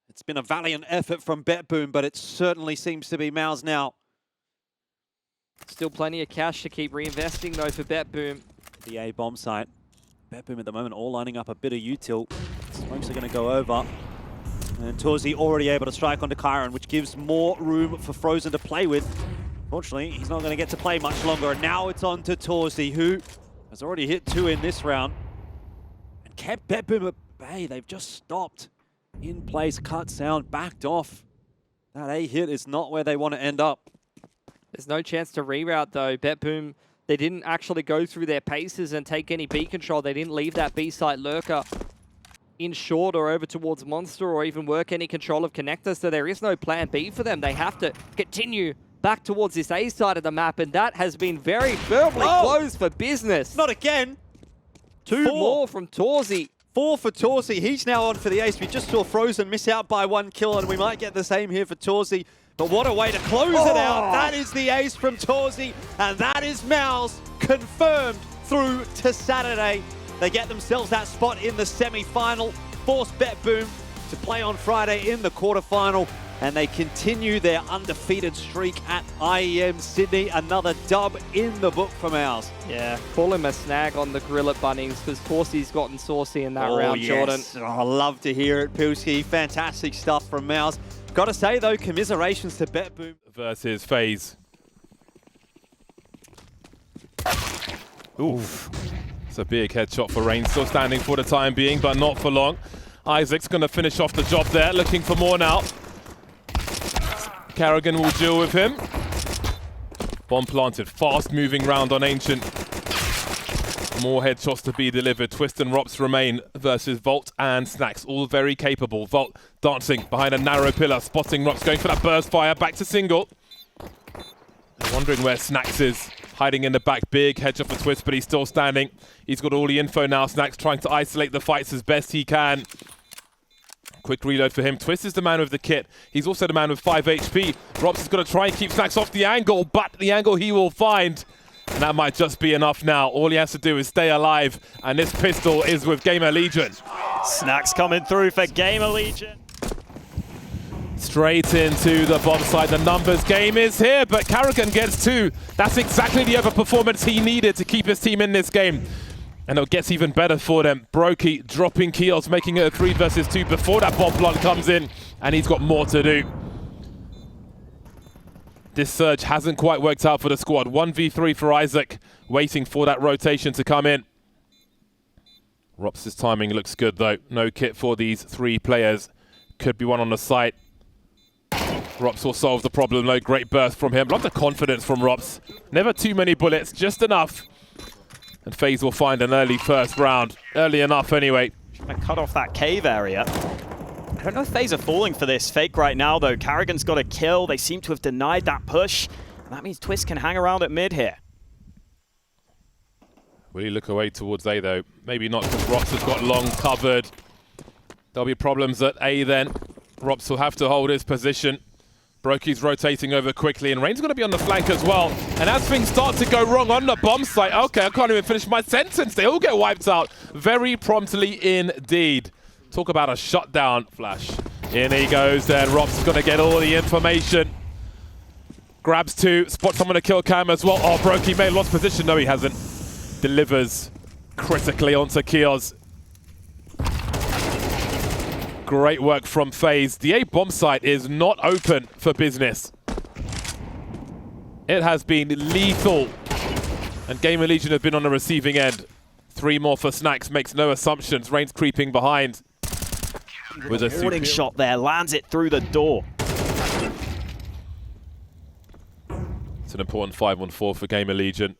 It's been a valiant effort from BetBoom, but it certainly seems to be MOUZ now. Still plenty of cash to keep reinvesting, though, for BetBoom. The A bomb site. BetBoom at the moment all lining up a bit of util. Smokes are going to go over. And Torzi already able to strike onto Kyron, which gives more room for Frozen to play with. Fortunately, he's not going to get to play much longer. And now it's on to Torzi, who has already hit 2 in this round. And kept BetBoom at bay. They've just stopped. In place, cut sound, backed off. That A hit is not where they want to end up. There's no chance to reroute, though. BetBoom, they didn't actually go through their paces and take any B control. They didn't leave that B site lurker in short or over towards Monster or even work any control of connector, so there is no plan B for them. They have to continue back towards this A side of the map, and that has been very firmly closed for business. Not again. 2 more from Torzi. 4 for Torzi. He's now on for the ace. We just saw Frozen miss out by 1 kill, and we might get the same here for Torzi. But what a way to close it out. That is the ace from Torzi, and that is MOUZ confirmed through to Saturday. They get themselves that spot in the semi-final, force BetBoom to play on Friday in the quarterfinal, and they continue their undefeated streak at IEM Sydney. Another dub in the book for MOUZ. Yeah, call him a snag on the grill at Bunnings, because Torsi's gotten saucy in that round, Jordan. Oh, I love to hear it, Pilski. Fantastic stuff from MOUZ. Got to say, though, commiserations to BetBoom. Versus FaZe. Oof. It's a big headshot for Rain, still standing for the time being, but not for long. Isaac's going to finish off the job there, looking for more now. Carrigan will deal with him. Bomb planted, fast moving round on Ancient. More headshots to be delivered. Twist and Rops remain versus Volt and Snacks, all very capable. Volt dancing behind a narrow pillar, spotting Rops, going for that burst fire, back to single. Wondering where Snacks is, hiding in the back. Big headshot for Twist, but he's still standing. He's got all the info now. Snacks trying to isolate the fights as best he can. Quick reload for him. Twist is the man with the kit. He's also the man with 5 HP. Rops is going to try and keep Snacks off the angle, but the angle he will find. And that might just be enough now. All he has to do is stay alive. And this pistol is with GamerLegion. Snacks coming through for GamerLegion. Straight into the bomb side. The numbers game is here, but Carrigan gets 2. That's exactly the overperformance he needed to keep his team in this game. And it gets even better for them. Brokey dropping kills, making it a 3 versus 2 before that bomb plant comes in. And he's got more to do. This surge hasn't quite worked out for the squad. 1v3 for Isaac, waiting for that rotation to come in. Rops' timing looks good though. No kit for these three players. Could be one on the site. Rops will solve the problem though. Great burst from him. Lots of confidence from Rops. Never too many bullets, just enough. And FaZe will find an early first round. Early enough anyway. Trying to cut off that cave area. I don't know if FaZe are falling for this fake right now though. Karrigan's got a kill. They seem to have denied that push. And that means Twist can hang around at mid here. Will he look away towards A though? Maybe not, because Rops has got long covered. There'll be problems at A then. Rops will have to hold his position. Brokey's rotating over quickly, and Rain's going to be on the flank as well. And as things start to go wrong on the bomb site, okay, I can't even finish my sentence. They all get wiped out very promptly indeed. Talk about a shutdown. Flash. In he goes then. Rops is going to get all the information. Grabs two, spots someone to kill Cam as well. Oh, Brokey may have lost position. No, he hasn't. Delivers critically onto Kios. Great work from FaZe. The A bomb site is not open for business. It has been lethal. And GamerLegion have been on the receiving end. 3 more for Snacks, makes no assumptions. Rain's creeping behind. With a warning shot there, lands it through the door. It's an important 5-on-4 for GamerLegion.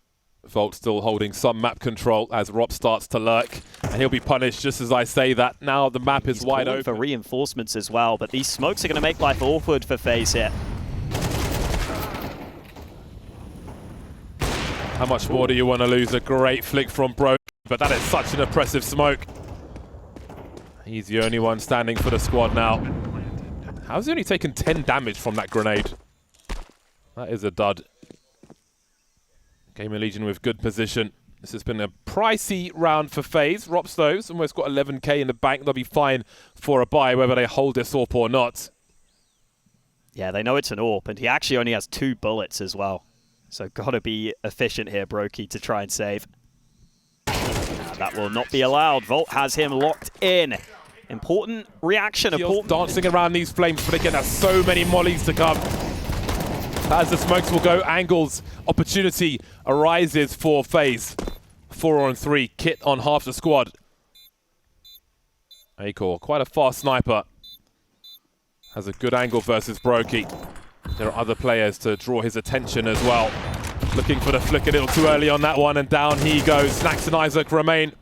Volt still holding some map control as Rob starts to lurk. And he'll be punished just as I say that. Now the map is wide open. For reinforcements as well, but these smokes are going to make life awkward for FaZe here. How much more do you want to lose? A great flick from Bro, but that is such an oppressive smoke. He's the only one standing for the squad now. How's he only taken 10 damage from that grenade? That is a dud. GamerLegion with good position. This has been a pricey round for FaZe. Rops those, almost got 11k in the bank. They'll be fine for a buy, whether they hold this AWP or not. Yeah, they know it's an AWP, and he actually only has 2 bullets as well. So gotta be efficient here, Brokey, to try and save. That will not be allowed. Volt has him locked in. Important reaction. Important. Dancing around these flames, but again, there's so many mollies to come. As the smokes will go, angles, opportunity arises for FaZe. 4-on-3, Kit on half the squad. Acor, quite a fast sniper. Has a good angle versus Brokey. There are other players to draw his attention as well. Looking for the flick a little too early on that one, and down he goes. Snacks and Isaac remain.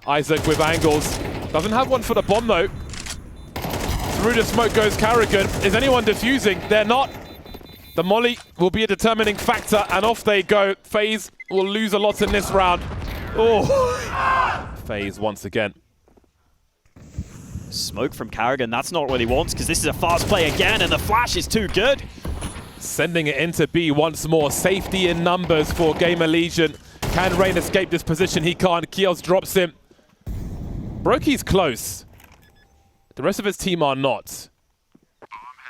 Isaac with angles. Doesn't have one for the bomb though. Through the smoke goes Karrigan. Is anyone defusing? They're not. The molly will be a determining factor, and off they go. FaZe will lose a lot in this round. Oh, FaZe once again. Smoke from Karrigan, that's not what he wants, because this is a fast play again, and the flash is too good. Sending it into B once more. Safety in numbers for GamerLegion. Can Rain escape this position? He can't. Kios drops him. Brokey's close. The rest of his team are not.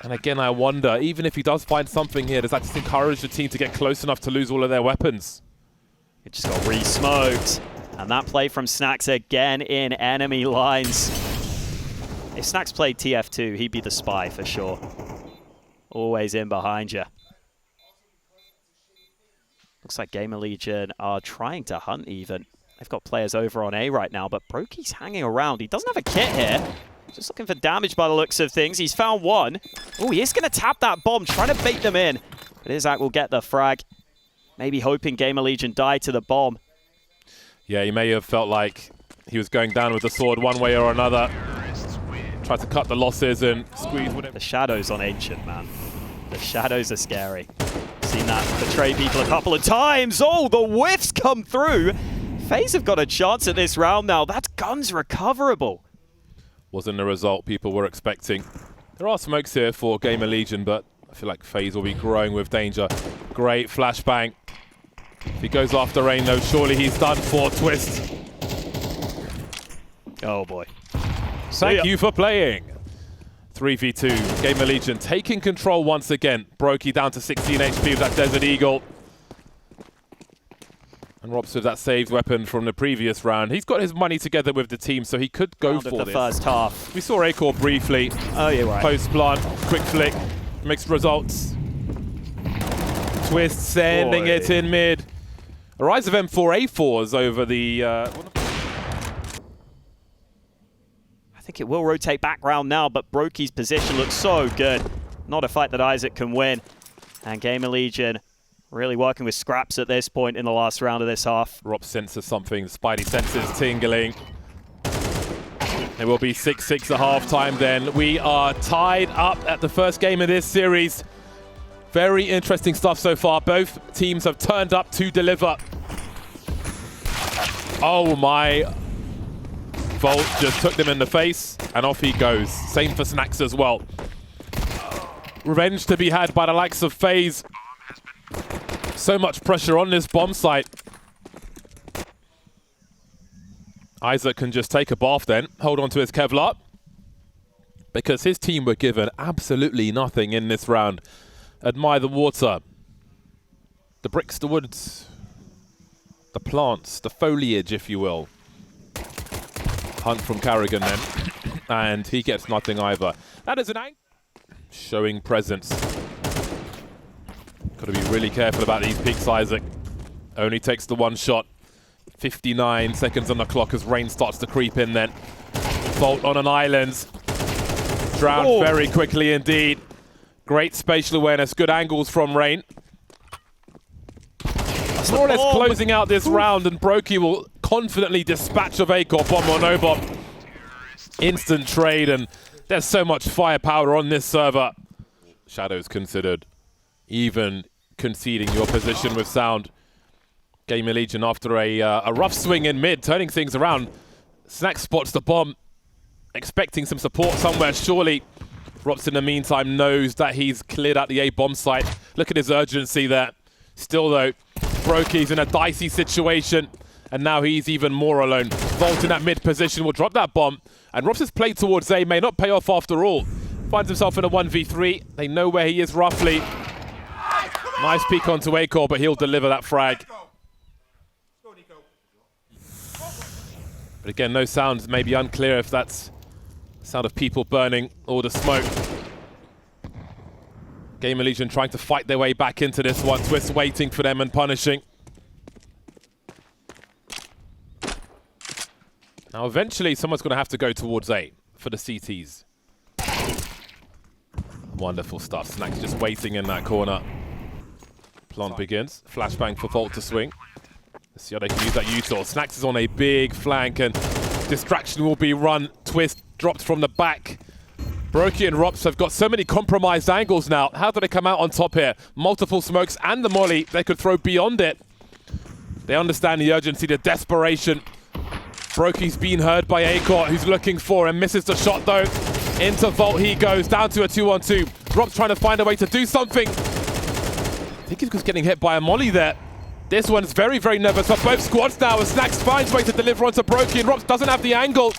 And again, I wonder, even if he does find something here, does that just encourage the team to get close enough to lose all of their weapons? It just got re-smoked. And that play from Snacks again in enemy lines. If Snacks played TF2, he'd be the spy for sure. Always in behind you. Looks like GamerLegion are trying to hunt even. They've got players over on A right now, but Brokey's hanging around. He doesn't have a kit here. Just looking for damage by the looks of things. He's found one. Oh, he is going to tap that bomb, trying to bait them in. But Isaac will get the frag. Maybe hoping GamerLegion die to the bomb. Yeah, he may have felt like he was going down with the sword one way or another. Tried to cut the losses and squeeze whatever. The shadows on Ancient, man. The shadows are scary. Seen that betray people a couple of times. Oh, the whiffs come through. FaZe have got a chance at this round now. That gun's recoverable. Wasn't the result people were expecting. There are smokes here for GamerLegion, but I feel like FaZe will be growing with danger. Great flashbang. If he goes after Rain, though, surely he's done for. Twist. Oh, boy. Thank you for playing. 3v2. GamerLegion taking control once again. Brokey down to 16 HP with that Desert Eagle. And Robs with that saved weapon from the previous round. He's got his money together with the team, so he could go for this. First half. We saw Acor briefly. Oh, you're right. Post plant, quick flick, mixed results. Twist sending it in mid. A rise of M4A4s over the... think it will rotate back round now, but Brokey's position looks so good. Not a fight that Isaac can win. And GamerLegion really working with scraps at this point in the last round of this half. Rob senses something, Spidey senses tingling. It will be 6-6 at halftime then. We are tied up at the first game of this series. Very interesting stuff so far. Both teams have turned up to deliver. Oh my. Volt just took them in the face and off he goes. Same for Snax as well. Revenge to be had by the likes of FaZe. So much pressure on this bomb site. Isaac can just take a bath then, hold on to his Kevlar, because his team were given absolutely nothing in this round. Admire the water, the bricks, the woods, the plants, the foliage, if you will. Hunt from Carrigan then, and he gets nothing either. That is an angle. Showing presence. Got to be really careful about these peaks, Isaac. Only takes the one shot. 59 seconds on the clock as rain starts to creep in then. Volt on an island. Drowned very quickly indeed. Great spatial awareness, good angles from Rain. More or less closing out this round, and Brokey will confidently dispatch of Acor, bomb or no bomb. Instant trade, and there's so much firepower on this server. Shadows considered. Even conceding your position with sound. GamerLegion after a rough swing in mid, turning things around. Snax spots the bomb, expecting some support somewhere, surely. Rops in the meantime knows that he's cleared out the A bomb site. Look at his urgency there. Still though, Brokey's in a dicey situation, and now he's even more alone. Volt in that mid position will drop that bomb, and Rops' play towards A may not pay off after all. Finds himself in a 1v3. They know where he is roughly. Nice peek onto Acor, but he'll deliver that frag. But again, no sounds. Maybe unclear if that's the sound of people burning or the smoke. GamerLegion trying to fight their way back into this one. Twist waiting for them and punishing. Now eventually someone's going to have to go towards A for the CTs. Wonderful stuff. Snax just waiting in that corner. Plant begins. Flashbang for Volt to swing. Let's see how they can use that util. Snax is on a big flank, and distraction will be run. Twist dropped from the back. Brokey and Rops have got so many compromised angles now. How do they come out on top here? Multiple smokes and the molly they could throw beyond it. They understand the urgency, the desperation. Brokey's been heard by Acor, who's looking for and misses the shot though. Into Volt he goes, down to a 2-on-2. Rops trying to find a way to do something. I think he's just getting hit by a molly there. This one's very, very nervous for both squads now, as Snax finds a way to deliver onto Brokey, and Rops doesn't have the angle.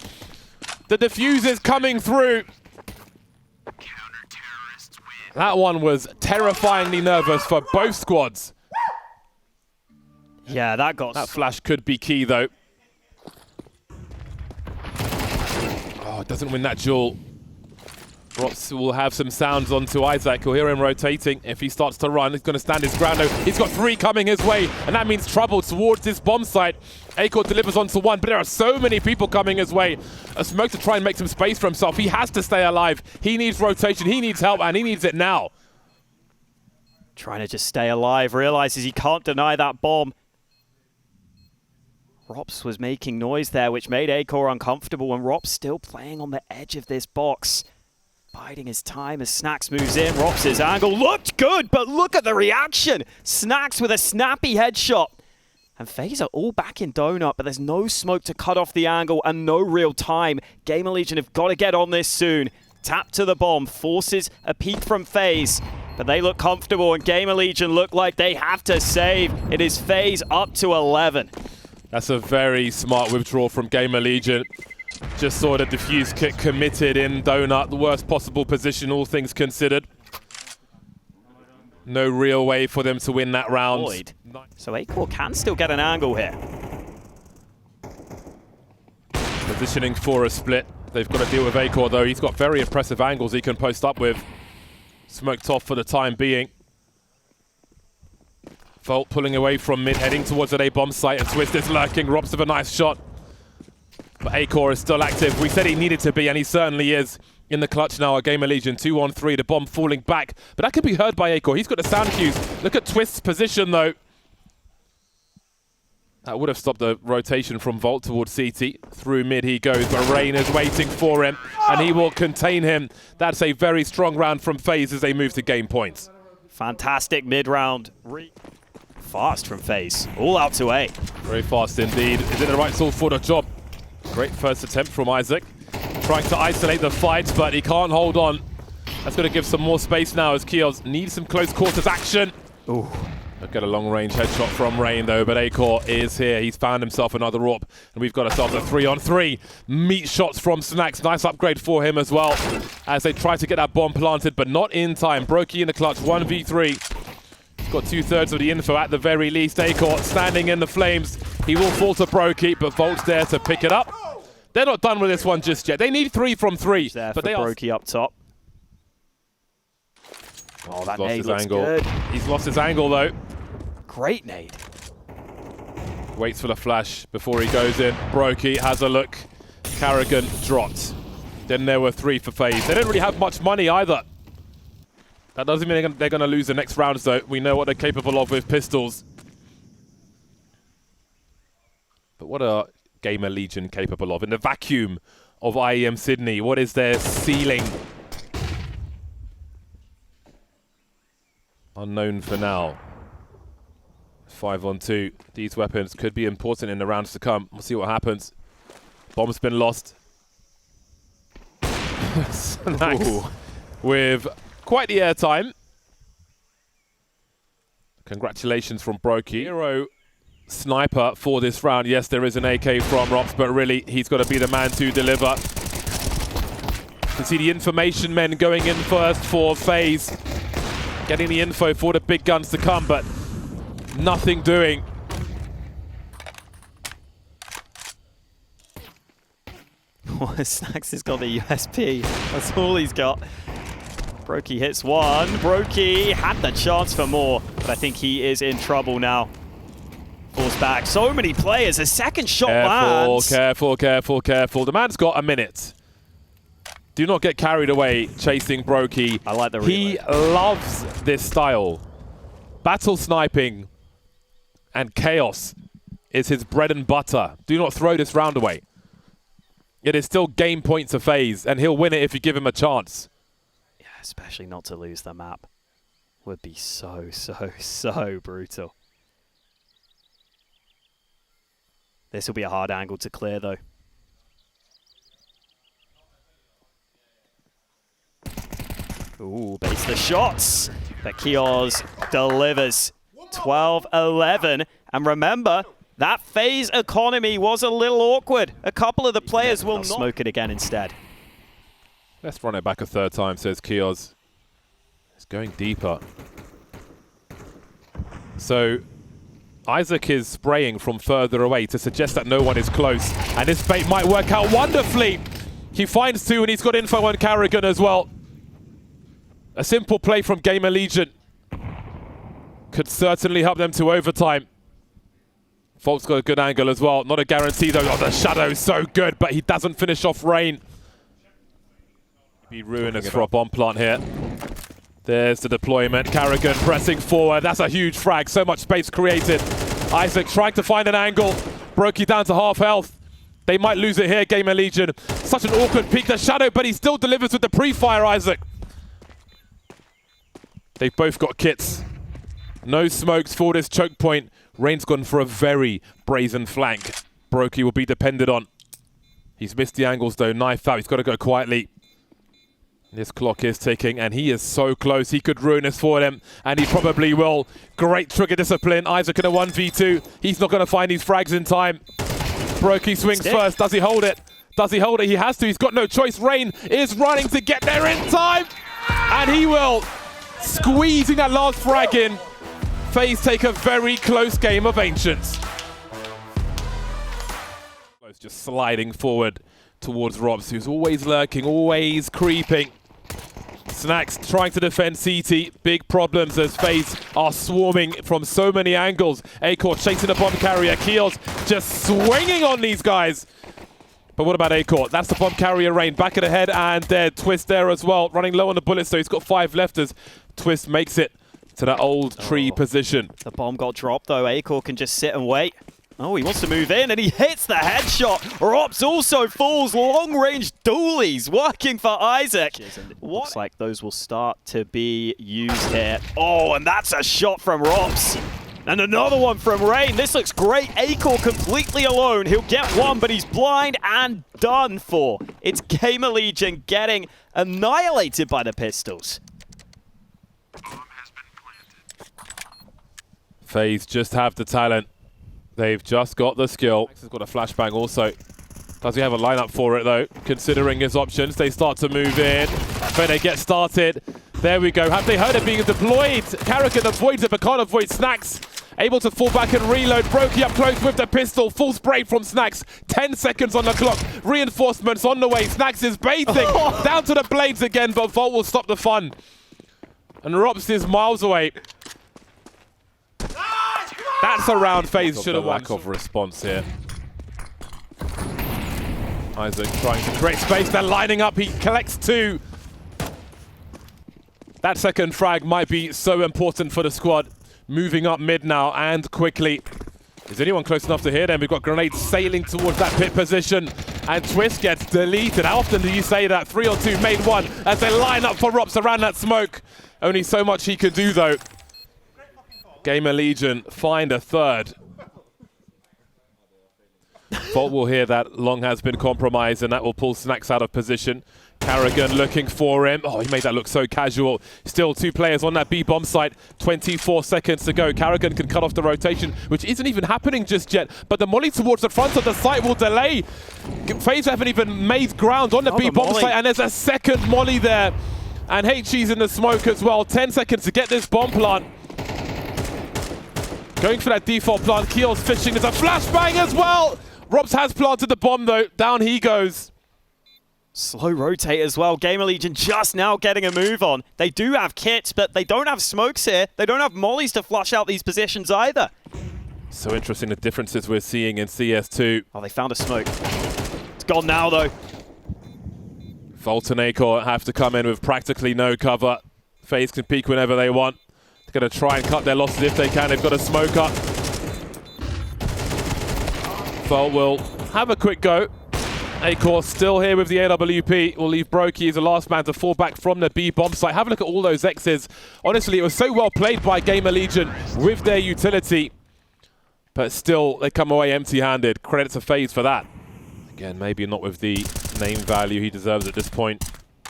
The defuse is coming through. That one was terrifyingly nervous for both squads. Yeah, that flash could be key though. Oh, doesn't win that duel. Rops will have some sounds onto Isaac. You'll hear him rotating. If he starts to run, he's going to stand his ground. He's got 3 coming his way, and that means trouble towards this bomb site. Acor delivers onto 1, but there are so many people coming his way. A smoke to try and make some space for himself. He has to stay alive. He needs rotation. He needs help, and he needs it now. Trying to just stay alive. Realizes he can't deny that bomb. Rops was making noise there, which made Acor uncomfortable, and Rops still playing on the edge of this box. Biding his time as Snax moves in. Rops' angle looked good, but look at the reaction. Snax with a snappy headshot. And FaZe are all back in donut, but there's no smoke to cut off the angle and no real time. GamerLegion have got to get on this soon. Tap to the bomb, forces a peek from FaZe, but they look comfortable, and GamerLegion look like they have to save. It is FaZe up to 11. That's a very smart withdrawal from GamerLegion. Just saw the defuse kit committed in donut, the worst possible position, all things considered. No real way for them to win that round. Void. So Acor can still get an angle here. Positioning for a split. They've got to deal with Acor though. He's got very impressive angles he can post up with. Smoked off for the time being. Volt pulling away from mid, heading towards an A bomb site, and Twist is lurking. Robs with a nice shot. But Acor is still active. We said he needed to be, and he certainly is in the clutch now at GamerLegion. 2-on-3, the bomb falling back. But that could be heard by Acor. He's got the sound cues. Look at Twist's position, though. That would have stopped the rotation from Volt towards CT. Through mid he goes, but Rain is waiting for him, and he will contain him. That's a very strong round from FaZe as they move to game points. Fantastic mid-round. Fast from FaZe. All out to A. Very fast indeed. Is it the right tool for the job? Great first attempt from Isaac. Trying to isolate the fight, but he can't hold on. That's going to give some more space now as Kios needs some close quarters action. Ooh. Look at a long-range headshot from Rain, though, but Acor is here. He's found himself another AWP, and we've got ourselves a 3-on-3. Meat shots from Snax. Nice upgrade for him as well, as they try to get that bomb planted, but not in time. Brokey in the clutch, 1v3. He's got 2/3 of the info at the very least. Acor standing in the flames. He will fall to Brokey, but Volt's there to pick it up. They're not done with this one just yet. They need 3 from 3. There but for Brokey up top. Oh, that nade looks good. He's lost his angle, though. Great nade. Waits for the flash before he goes in. Brokey has a look. Carrigan dropped. Then there were 3 for FaZe. They don't really have much money either. That doesn't mean they're going to lose the next rounds, though. We know what they're capable of with pistols. But what are GamerLegion capable of? In the vacuum of IEM Sydney, what is their ceiling? Unknown for now. 5-on-2. These weapons could be important in the rounds to come. We'll see what happens. Bomb's been lost. Snax with quite the airtime. Congratulations from Brokey. Hero sniper for this round. Yes, there is an AK from Rops, but really, he's got to be the man to deliver. You can see the information men going in first for FaZe. Getting the info for the big guns to come, but nothing doing. Snax has got the USP. That's all he's got. Brokey hits one. Brokey had the chance for more, but I think he is in trouble now. Falls back. So many players. A second shot lands. Careful, careful, careful. The man's got a minute. Do not get carried away chasing Brokey. I like the reload. He loves this style. Battle sniping and chaos is his bread and butter. Do not throw this round away. It is still game points of FaZe, and he'll win it if you give him a chance. Yeah, especially not to lose the map. Would be so, so brutal. This will be a hard angle to clear, though. Ooh, base the shots. But Kios delivers 12-11. And remember, that FaZe economy was a little awkward. A couple of the players will not smoke it again instead. Let's run it back a third time, says Kios. It's going deeper. So Isaac is spraying from further away to suggest that no one is close. And his fate might work out wonderfully. He finds 2, and he's got info on Carrigan as well. A simple play from GamerLegion could certainly help them to overtime. Volt's got a good angle as well. Not a guarantee, though. Oh, the shadow's so good, but he doesn't finish off Rain. Be ruinous for a bomb plant here. There's the deployment. Carrigan pressing forward. That's a huge frag. So much space created. Isaac trying to find an angle. Brokey down to half health. They might lose it here, GamerLegion. Such an awkward peek. The shadow, but he still delivers with the pre-fire, Isaac. They've both got kits. No smokes for this choke point. Rain's gone for a very brazen flank. Brokey will be depended on. He's missed the angles, though. Knife out. He's got to go quietly. This clock is ticking, and he is so close. He could ruin this for them, and he probably will. Great trigger discipline. Isaac in a 1v2. He's not going to find these frags in time. Brokey swings first. Does he hold it? Does he hold it? He has to. He's got no choice. Rain is running to get there in time, and he will. Squeezing that last frag in. FaZe take a very close game of Ancients. Just sliding forward towards Robs, who's always lurking, always creeping. Snax trying to defend CT. Big problems as FaZe are swarming from so many angles. Acor chasing the bomb carrier. Kios just swinging on these guys. But what about Acor? That's the bomb carrier Rain. Back of the head and dead. Twist there as well. Running low on the bullets, so he's got 5 left as Twist makes it to that old tree position. The bomb got dropped though. Acor can just sit and wait. Oh, he wants to move in and he hits the headshot. Rops also falls. Long-range dualies working for Isaac. Looks like those will start to be used here. Oh, and that's a shot from Rops. And another one from Rain. This looks great. Acor completely alone. He'll get one, but he's blind and done for. It's GamerLegion getting annihilated by the pistols. FaZe just have the talent. They've just got the skill. He's got a flashbang also. Does he have a lineup for it though? Considering his options, they start to move in. But they get started. There we go. Have they heard it being deployed? Karrigan avoids it, but can't avoid Snacks. Able to fall back and reload. Brokey up close with the pistol. Full spray from Snacks. 10 seconds on the clock. Reinforcements on the way. Snacks is baiting. Down to the blades again, but Volt will stop the fun. And Rops is miles away. That's a round FaZe should have won. Lack of response here. Isaac trying to create space. They're lining up. He collects 2. That second frag might be so important for the squad. Moving up mid now and quickly. Is anyone close enough to hear them? We've got grenades sailing towards that pit position. And Twist gets deleted. How often do you say that? 3 on 2 made 1 as they line up for Rops around that smoke. Only so much he could do though. GamerLegion find a third. Volt will hear that long has been compromised and that will pull Snacks out of position. Karrigan looking for him. Oh, he made that look so casual. Still 2 players on that B bomb site. 24 seconds to go. Karrigan can cut off the rotation, which isn't even happening just yet. But the molly towards the front of the site will delay. FaZe haven't even made ground on the B bomb site, and there's a second molly there. And HG's in the smoke as well. 10 seconds to get this bomb plant. Going for that default plant. Keel's fishing. There's a flashbang as well. Rops has planted the bomb though. Down he goes. Slow rotate as well. GamerLegion just now getting a move on. They do have kits, but they don't have smokes here. They don't have mollies to flush out these positions either. So interesting the differences we're seeing in CS2. Oh, they found a smoke. It's gone now though. Volt and Acor have to come in with practically no cover. FaZe can peek whenever they want. They're going to try and cut their losses if they can. They've got a smoke up. Volt will have a quick go. Acor still here with the AWP. Will leave Brokey as the last man to fall back from the B bomb site. Have a look at all those X's. Honestly, it was so well played by GamerLegion with their utility. But still, they come away empty-handed. Credit to FaZe for that. Again, maybe not with the name value he deserves at this point.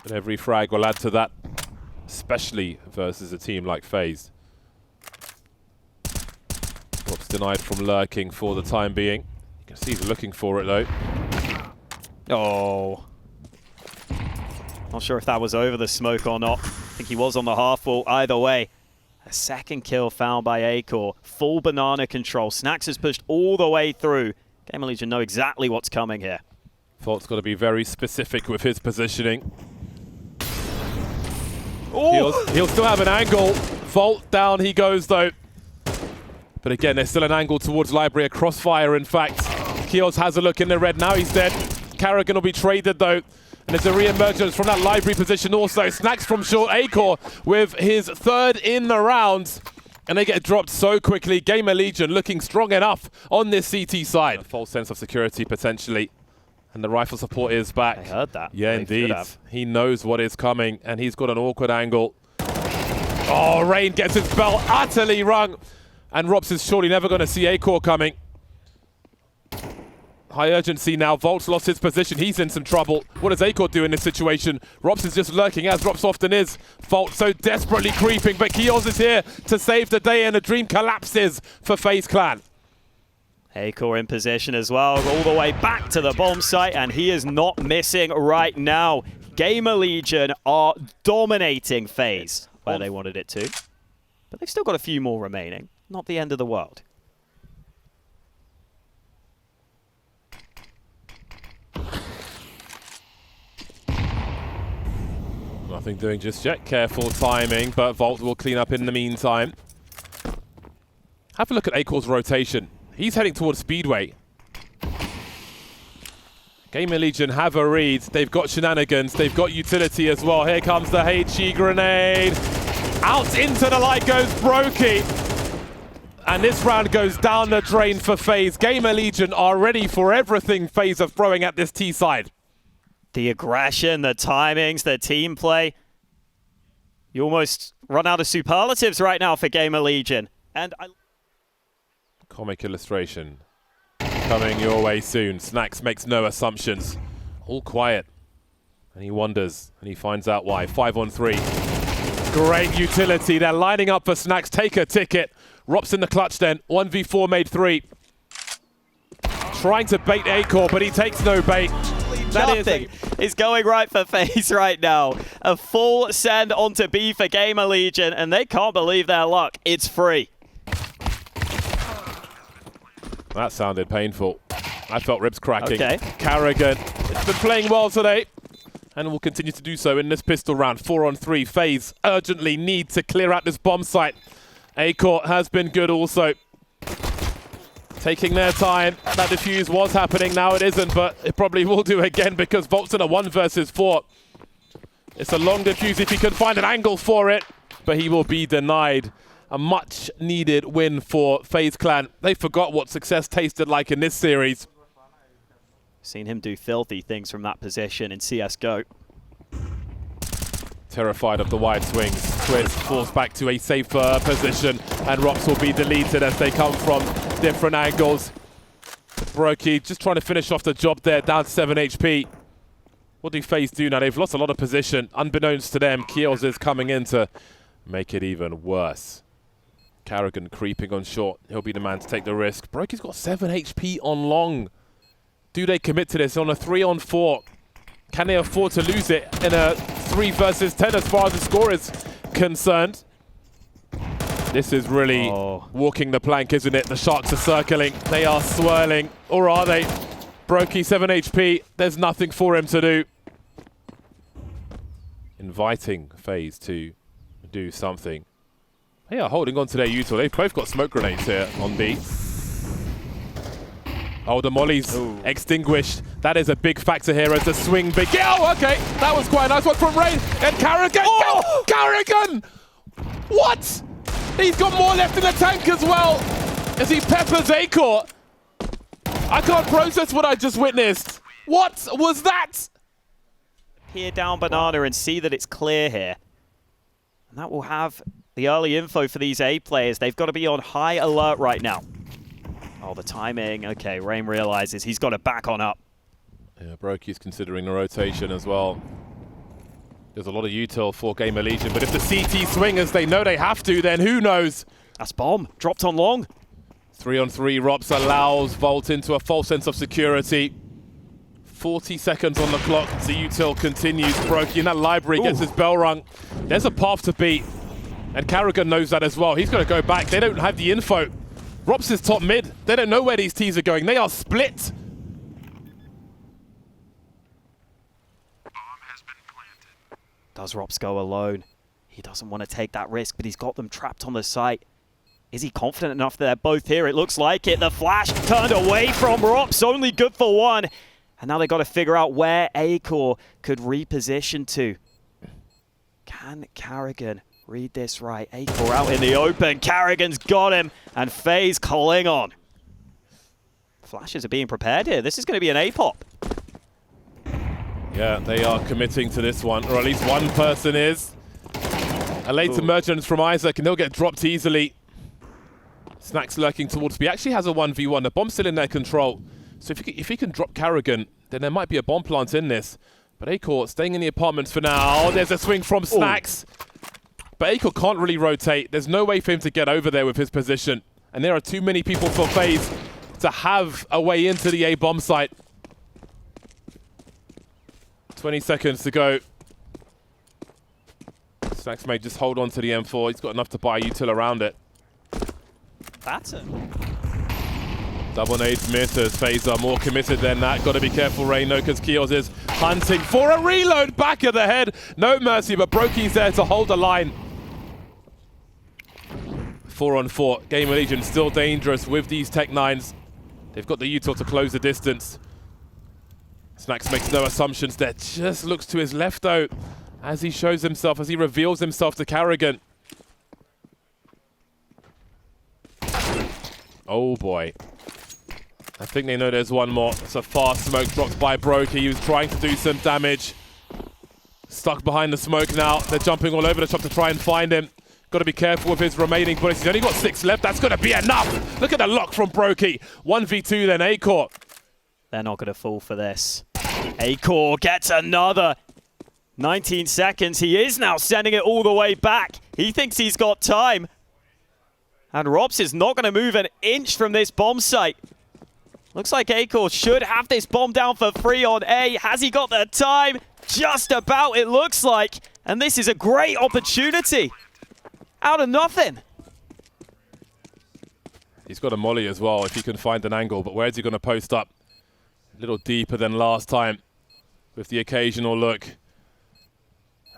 But every frag will add to that. Especially versus a team like FaZe. Rops denied from lurking for the time being. You can see he's looking for it though. Oh. Not sure if that was over the smoke or not. I think he was on the half wall. Either way, a second kill found by Acor. Full banana control. Snacks has pushed all the way through. GamerLegion know exactly what's coming here. Volt's got to be very specific with his positioning. He'll still have an angle. Volt down he goes though. But again, there's still an angle towards Library, a crossfire in fact. Keels has a look in the red, now he's dead. Karrigan will be traded though. And there's a re-emergence from that Library position also. Snacks from short. Acor with his 3rd in the round. And they get dropped so quickly. GamerLegion looking strong enough on this CT side. A false sense of security potentially. And the rifle support is back. I heard that. Yeah, indeed. He knows what is coming, and he's got an awkward angle. Oh, Rain gets his bell utterly rung. And Rops is surely never going to see Acor coming. High urgency now. Volt's lost his position. He's in some trouble. What does Acor do in this situation? Rops is just lurking, as Rops often is. Volt so desperately creeping, but Keels is here to save the day, and the dream collapses for FaZe Clan. Acor in position as well, all the way back to the bomb site, and he is not missing right now. GamerLegion are dominating FaZe where they wanted it to, but they've still got a few more remaining. Not the end of the world. Nothing doing just yet. Careful timing, but Volt will clean up in the meantime. Have a look at Acor's rotation. He's heading towards Speedway. GamerLegion have a read. They've got shenanigans. They've got utility as well. Here comes the HE grenade. Out into the light goes Brokey. And this round goes down the drain for FaZe. GamerLegion are ready for everything FaZe are throwing at this T side. The aggression, the timings, the team play. You almost run out of superlatives right now for GamerLegion. And Comic illustration coming your way soon. Snax makes no assumptions. All quiet. And he wonders, and he finds out why. 5-on-3. Great utility. They're lining up for Snax. Take a ticket. Rops in the clutch then. 1v4 made 3. Trying to bait Acor, but he takes no bait. Nothing is going right for FaZe right now. A full send onto B for GamerLegion, and they can't believe their luck. It's free. That sounded painful. I felt ribs cracking. Okay. Carrigan has been playing well today and will continue to do so in this pistol round. 4-on-3. FaZe urgently need to clear out this bomb site. Acor has been good also. Taking their time. That defuse was happening. Now it isn't, but it probably will do again because Volt's in a 1 versus 4. It's a long defuse if he can find an angle for it, but he will be denied. A much needed win for FaZe Clan. They forgot what success tasted like in this series. Seen him do filthy things from that position in CSGO. Terrified of the wide swings. Twist falls back to a safer position, and Rops will be deleted as they come from different angles. Brokey just trying to finish off the job there, down 7 HP. What do FaZe do now? They've lost a lot of position. Unbeknownst to them, Kiels is coming in to make it even worse. Carrigan creeping on short. He'll be the man to take the risk. Brokey's got 7 HP on long. Do they commit to this on a 3-on-4? Can they afford to lose it in a 3 versus 10 as far as the score is concerned? This is really walking the plank, isn't it? The Sharks are circling. They are swirling. Or are they? Brokey, 7 HP. There's nothing for him to do. Inviting FaZe to do something. They are holding on to their util. They've both got smoke grenades here on B. Oh, the molly's extinguished. That is a big factor here as the swing begins. Oh, okay. That was quite a nice one from Rain. And Carrigan. Oh! Carrigan! What? He's got more left in the tank as well as he peppers Acor. I can't process what I just witnessed. What was that? Peer down Banana and see that it's clear here. And that will have the early info for these A players. They've got to be on high alert right now. Oh, the timing. Okay, Rain realizes he's got to back on up. Yeah, Brokey's considering the rotation as well. There's a lot of util for GamerLegion, but if the CT swing as they know they have to, then who knows? That's bomb. Dropped on long. 3-on-3, Rops allows Volt into a false sense of security. 40 seconds on the clock. The util continues. Brokey in that library gets his bell rung. There's a path to beat, and Carrigan knows that as well. He's going to go back. They don't have the info. Rops is top mid. They don't know where these T's are going. They are split. Does Rops go alone? He doesn't want to take that risk, but he's got them trapped on the site. Is he confident enough that they're both here? It looks like it. The flash turned away from Rops, only good for 1. And now they've got to figure out where Acor could reposition to. Can Carrigan read this right? Acor out in the open. Carrigan's got him. And FaZe cling on. Flashes are being prepared here. This is going to be an A-pop. Yeah, they are committing to this one, or at least one person is. A late emergence from Isaac, and he'll get dropped easily. Snax lurking towards B. Actually has a 1v1. The bomb's still in their control. So if he can drop Carrigan, then there might be a bomb plant in this. But Acor staying in the apartments for now. There's a swing from Snax. But Acor can't really rotate. There's no way for him to get over there with his position. And there are too many people for FaZe to have a way into the A bomb site. 20 seconds to go. Snax may just hold on to the M4. He's got enough to buy util around it. That's it. Double nades miss as FaZe are more committed than that. Got to be careful, Rain, though, because Kios is hunting for a reload back of the head. No mercy, but Brokey's there to hold the line. 4-on-4. GamerLegion still dangerous with these Tech 9s. They've got the util to close the distance. Snax makes no assumptions there. Just looks to his left, though, as he shows himself, as he reveals himself to Carrigan. Oh, boy. I think they know there's one more. It's a fast smoke dropped by Brokey. He was trying to do some damage. Stuck behind the smoke now. They're jumping all over the shop to try and find him. Got to be careful with his remaining bullets. He's only got 6 left. That's going to be enough. Look at the lock from Brokey. 1v2 then Acor. They're not going to fall for this. Acor gets another 19 seconds. He is now sending it all the way back. He thinks he's got time. And Robs is not going to move an inch from this bomb site. Looks like Acor should have this bomb down for free on A. Has he got the time? Just about, it looks like. And this is a great opportunity. Out of nothing. He's got a molly as well, if he can find an angle. But where's he going to post up? A little deeper than last time with the occasional look.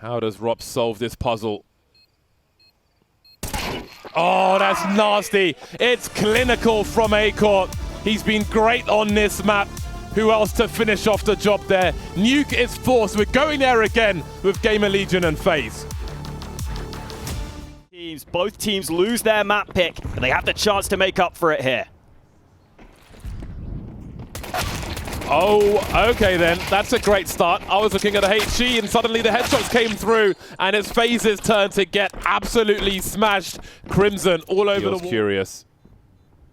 How does Rops solve this puzzle? Oh, that's nasty. It's clinical from Acor. He's been great on this map. Who else to finish off the job there? Nuke is forced. We're going there again with GamerLegion and FaZe. Both teams lose their map pick, but they have the chance to make up for it here. Oh, okay then. That's a great start. I was looking at a HG and suddenly the headshots came through and it's FaZe's turn to get absolutely smashed. Crimson all over the wall. Curious.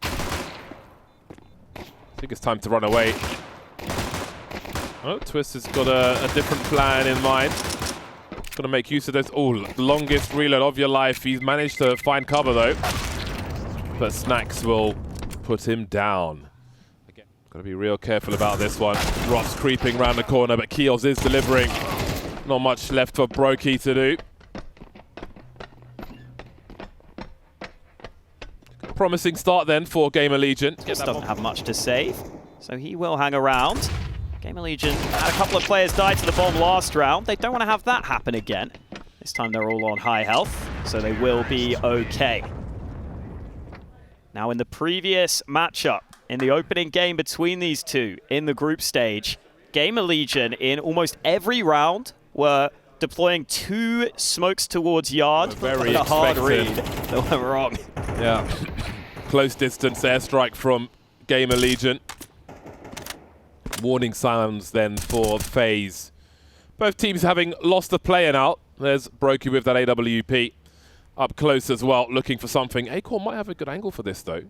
I think it's time to run away. Oh, Twist has got a different plan in mind. Going to make use of this. Oh, longest reload of your life. He's managed to find cover though. But Snax will put him down. Got to be real careful about this one. Rops creeping around the corner, but Keels is delivering. Not much left for Brokey to do. Promising start then for GamerLegion. Just doesn't have much to save, so he will hang around. GamerLegion had a couple of players die to the bomb last round. They don't want to have that happen again. This time they're all on high health, so they will be okay. Now in the previous matchup, in the opening game between these two in the group stage, GamerLegion in almost every round were deploying 2 smokes towards yard. Very a hard read. They went wrong. Yeah. Close distance airstrike from GamerLegion. Warning sounds then for FaZe. Both teams having lost a player now. There's Brokey with that AWP. Up close as well, looking for something. Acor might have a good angle for this though.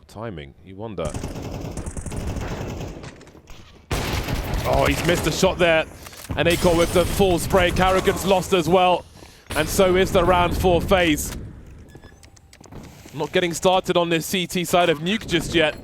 Timing, you wonder. Oh, he's missed a shot there. And Acor with the full spray. Carrigan's lost as well. And so is the round for FaZe. Not getting started on this CT side of Nuke just yet.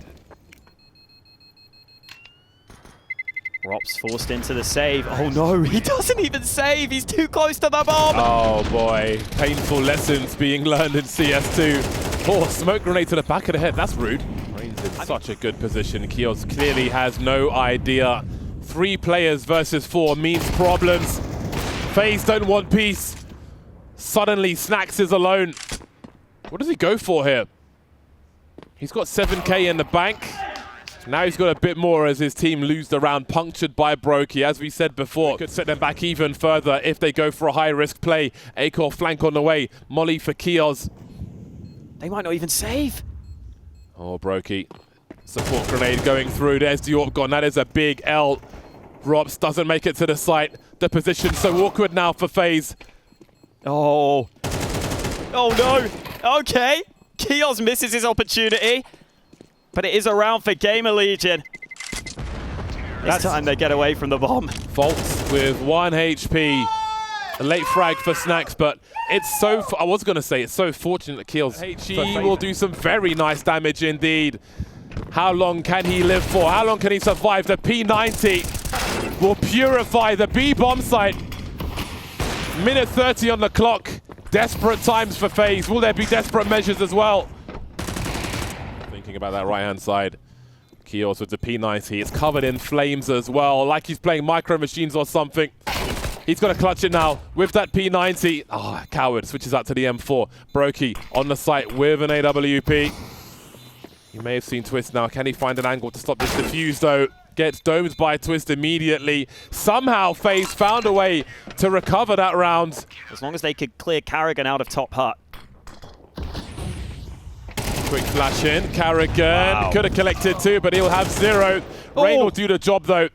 Rops forced into the save. Oh no, he doesn't even save. He's too close to the bomb. Oh boy, painful lessons being learned in CS2. Oh, smoke grenade to the back of the head. That's rude. Rain's in such a good position. Keels clearly has no idea. 3 players versus 4 means problems. FaZe don't want peace. Suddenly, Snax is alone. What does he go for here? He's got 7k in the bank. Now he's got a bit more as his team lose the round, punctured by Brokey. As we said before, could set them back even further if they go for a high-risk play. Acor flank on the way. Molly for Keels. They might not even save. Oh, Brokey. Support grenade going through. There's the AWP gone. That is a big L. Rops doesn't make it to the site. The position so awkward now for FaZe. Oh. Oh no. Okay. Keels misses his opportunity. But it is a round for GamerLegion. This time they get away from the bomb. Volts with 1 HP. A late frag for Snax, but it's so... I was going to say it's so fortunate that Keels HE will do some very nice damage indeed. How long can he live for? How long can he survive? The P90 will purify the B bomb site. Minute 30 on the clock. Desperate times for FaZe. Will there be desperate measures as well? Thinking about that right-hand side. Keels with the P90. It's covered in flames as well, like he's playing Micro Machines or something. He's got to clutch it now with that P90. Ah, coward switches out to the M4. Brokey on the site with an AWP. You may have seen Twist now. Can he find an angle to stop this defuse though? Gets domed by Twist immediately. Somehow FaZe found a way to recover that round. As long as they could clear Carrigan out of top hut. Quick flash in. Carrigan could have collected two, but he'll have zero. Rain will do the job though.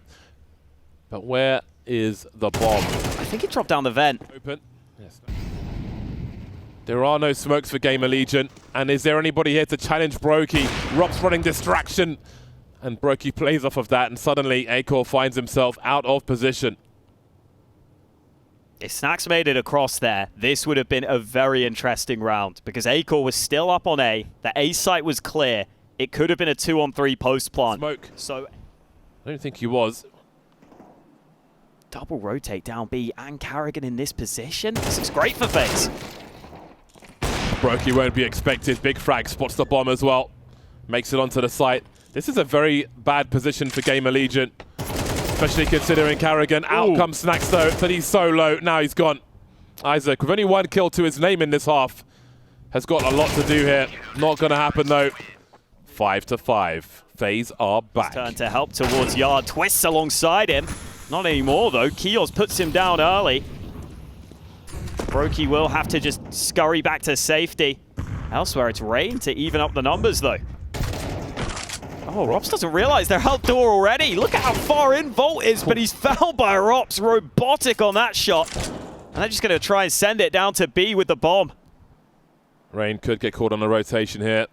But where is the bomb? I think he dropped down the vent. Open. Yes. There are no smokes for GamerLegion. And is there anybody here to challenge Brokey? Rob's running distraction. And Brokey plays off of that, and suddenly Acor finds himself out of position. If Snax made it across there, this would have been a very interesting round because Acor was still up on A. The A site was clear. It could have been a 2-on-3 post plant. Smoke. So I don't think he was. Double rotate down B and Carrigan in this position. This is great for FaZe. Brokey won't be expected. Big frag spots the bomb as well. Makes it onto the site. This is a very bad position for GamerLegion, especially considering Carrigan. Out comes Snax though, but he's so low. Now he's gone. Isaac, with only one kill to his name in this half, has got a lot to do here. Not going to happen though. 5-5. FaZe are back. Turn to help towards Yard. Twists alongside him. Not anymore though. Kios puts him down early. Brokey will have to just scurry back to safety. Elsewhere, it's Rain to even up the numbers though. Oh, Rops doesn't realize they're outdoor already. Look at how far in Volt is, but he's fouled by Rops. Robotic on that shot. And they're just going to try and send it down to B with the bomb. Rain could get caught on the rotation here.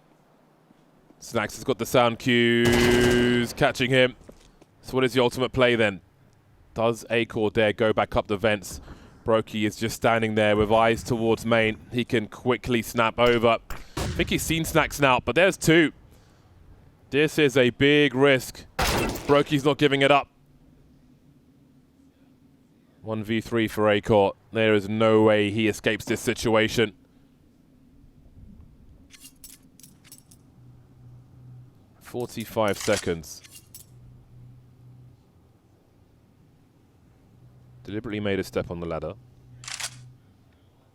Snax has got the sound cues, catching him. So what is the ultimate play then? Does Acor dare go back up the vents? Brokey is just standing there with eyes towards main. He can quickly snap over. I think he's seen Snax now, but there's two. This is a big risk. Brokey's not giving it up. 1v3 for Acor. There is no way he escapes this situation. "45 seconds. Deliberately made a step on the ladder.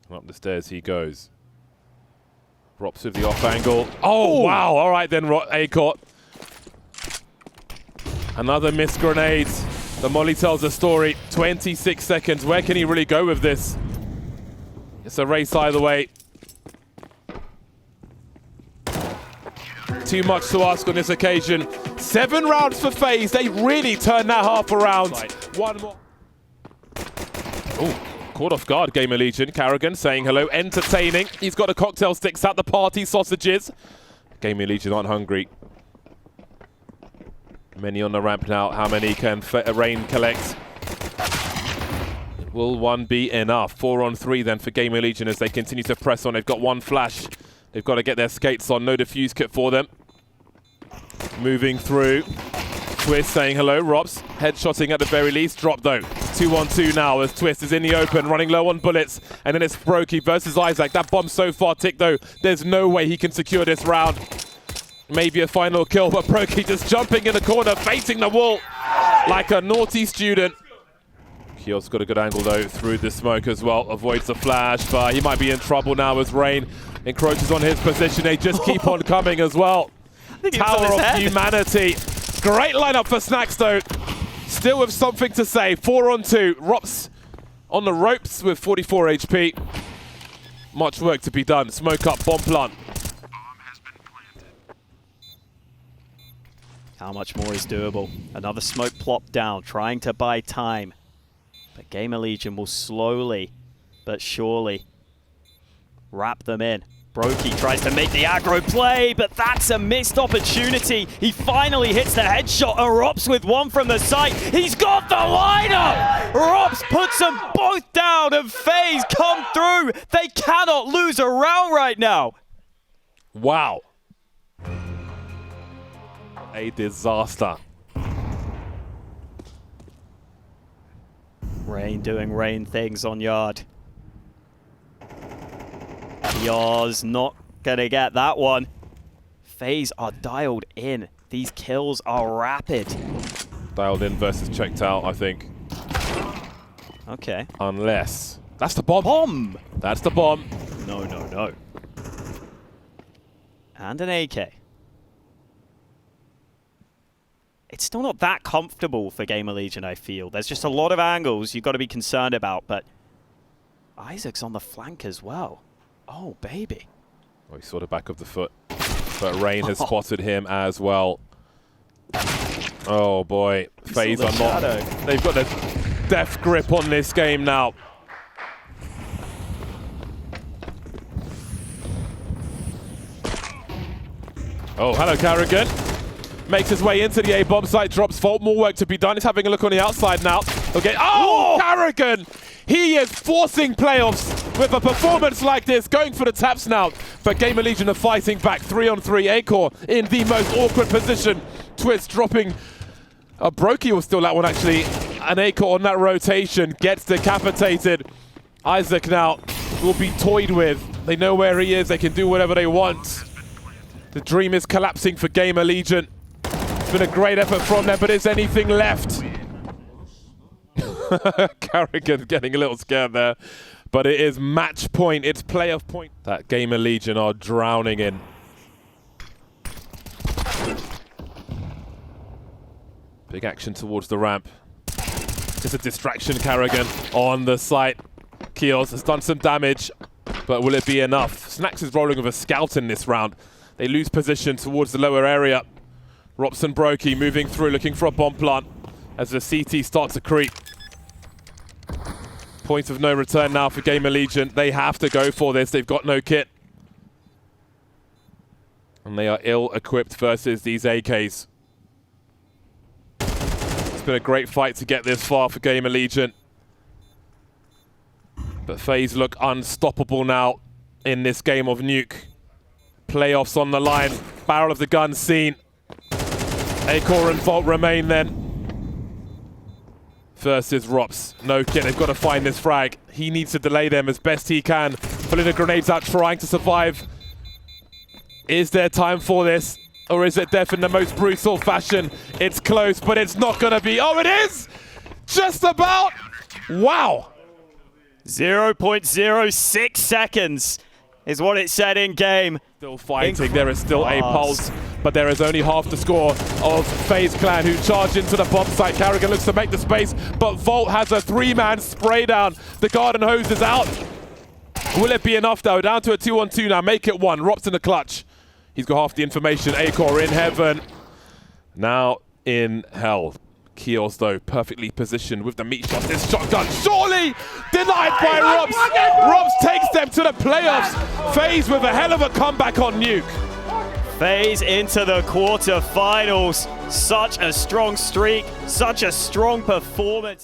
And up the stairs he goes. Drops with the off angle. Oh, wow. All right then, Acor. Another missed grenade. The molly tells a story. 26 seconds. Where can he really go with this? It's a race either way. Too much to ask on this occasion. 7 rounds for FaZe. They really turned that half around. One more. Oh. Caught off guard, GamerLegion. Carrigan saying hello, entertaining. He's got the cocktail sticks out, the party sausages. GamerLegion aren't hungry. Many on the ramp now. How many can Rain collect? Will one be enough? 4-on-3 then for GamerLegion as they continue to press on. They've got one flash. They've got to get their skates on. No defuse kit for them. Moving through. Twist saying hello, Robs. Headshotting at the very least. Drop though. 2-on-2 now as Twist is in the open, running low on bullets. And then it's Brokey versus Isaac. That bomb so far ticked though. There's no way he can secure this round. Maybe a final kill, but Brokey just jumping in the corner, facing the wall like a naughty student. Kios got a good angle though through the smoke as well. Avoids the flash, but he might be in trouble now as Rain encroaches on his position. They just keep on coming as well. Tower of Humanity. Great lineup for Snax though. Still with something to say. 4-on-2. Rops on the ropes with 44 HP. Much work to be done. Smoke up, bomb plant. How much more is doable? Another smoke plop down, trying to buy time. But GamerLegion will slowly but surely wrap them in. Brokey tries to make the aggro play, but that's a missed opportunity. He finally hits the headshot. Rops with one from the site. He's got the lineup! Rops puts them both down and FaZe come through. They cannot lose a round right now. Wow. A disaster. Rain doing Rain things on Yard. Yoz not gonna get that one. FaZe are dialed in. These kills are rapid. Dialed in versus checked out, I think. Okay. Unless... That's the bomb! Bomb! That's the bomb. No, no, no. And an AK. it's still not that comfortable for GamerLegion, I feel. There's just a lot of angles you've got to be concerned about, but Isaac's on the flank as well. Oh, baby. Well, he saw the back of the foot, but Rain has spotted him as well. Oh boy, FaZe are not. They've got a death grip on this game now. Oh, hello, Carrigan. Makes his way into the A-bomb site, drops Volt. More work to be done. He's having a look on the outside now. Okay. Oh, Carrigan! He is forcing playoffs with a performance like this, going for the taps now. But GamerLegion are fighting back 3-on-3. Acor in the most awkward position. Twist dropping. Brokey will steal that one, actually. And Acor on that rotation gets decapitated. Isaac now will be toyed with. They know where he is. They can do whatever they want. The dream is collapsing for GamerLegion. It's been a great effort from them, but is anything left? Carrigan getting a little scared there. But it is match point. It's playoff point that GamerLegion are drowning in. Big action towards the ramp. Just a distraction, Carrigan on the site. Kios has done some damage, but will it be enough? Snax is rolling with a scout in this round. They lose position towards the lower area. Robson Brokey moving through, looking for a bomb plant as the CT starts to creep. Point of no return now for GamerLegion. They have to go for this. They've got no kit. And they are ill-equipped versus these AKs. It's been a great fight to get this far for GamerLegion. But FaZe look unstoppable now in this game of Nuke. Playoffs on the line. Barrel of the gun seen. Acor and Volt remain then. Versus Rops. No kit, they've got to find this frag. He needs to delay them as best he can. Pulling the grenades out, trying to survive. Is there time for this? Or is it death in the most brutal fashion? It's close, but it's not going to be. Oh, it is! Just about! Wow! 0.06 seconds is what it said in game. Still fighting, there is still a pulse, but there is only half the score of FaZe Clan, who charge into the bomb site. Carrigan looks to make the space, but Volt has a three-man spray down. The garden hose is out. Will it be enough though? Down to a 2-on-2 now, make it one. Rops in the clutch. He's got half the information. Acor in heaven. Now in hell. Kios though, perfectly positioned with the meat shot. This shotgun surely denied by Robs. Robs takes them to the playoffs. FaZe with a hell of a comeback on Nuke. FaZe into the quarterfinals. Such a strong streak, such a strong performance.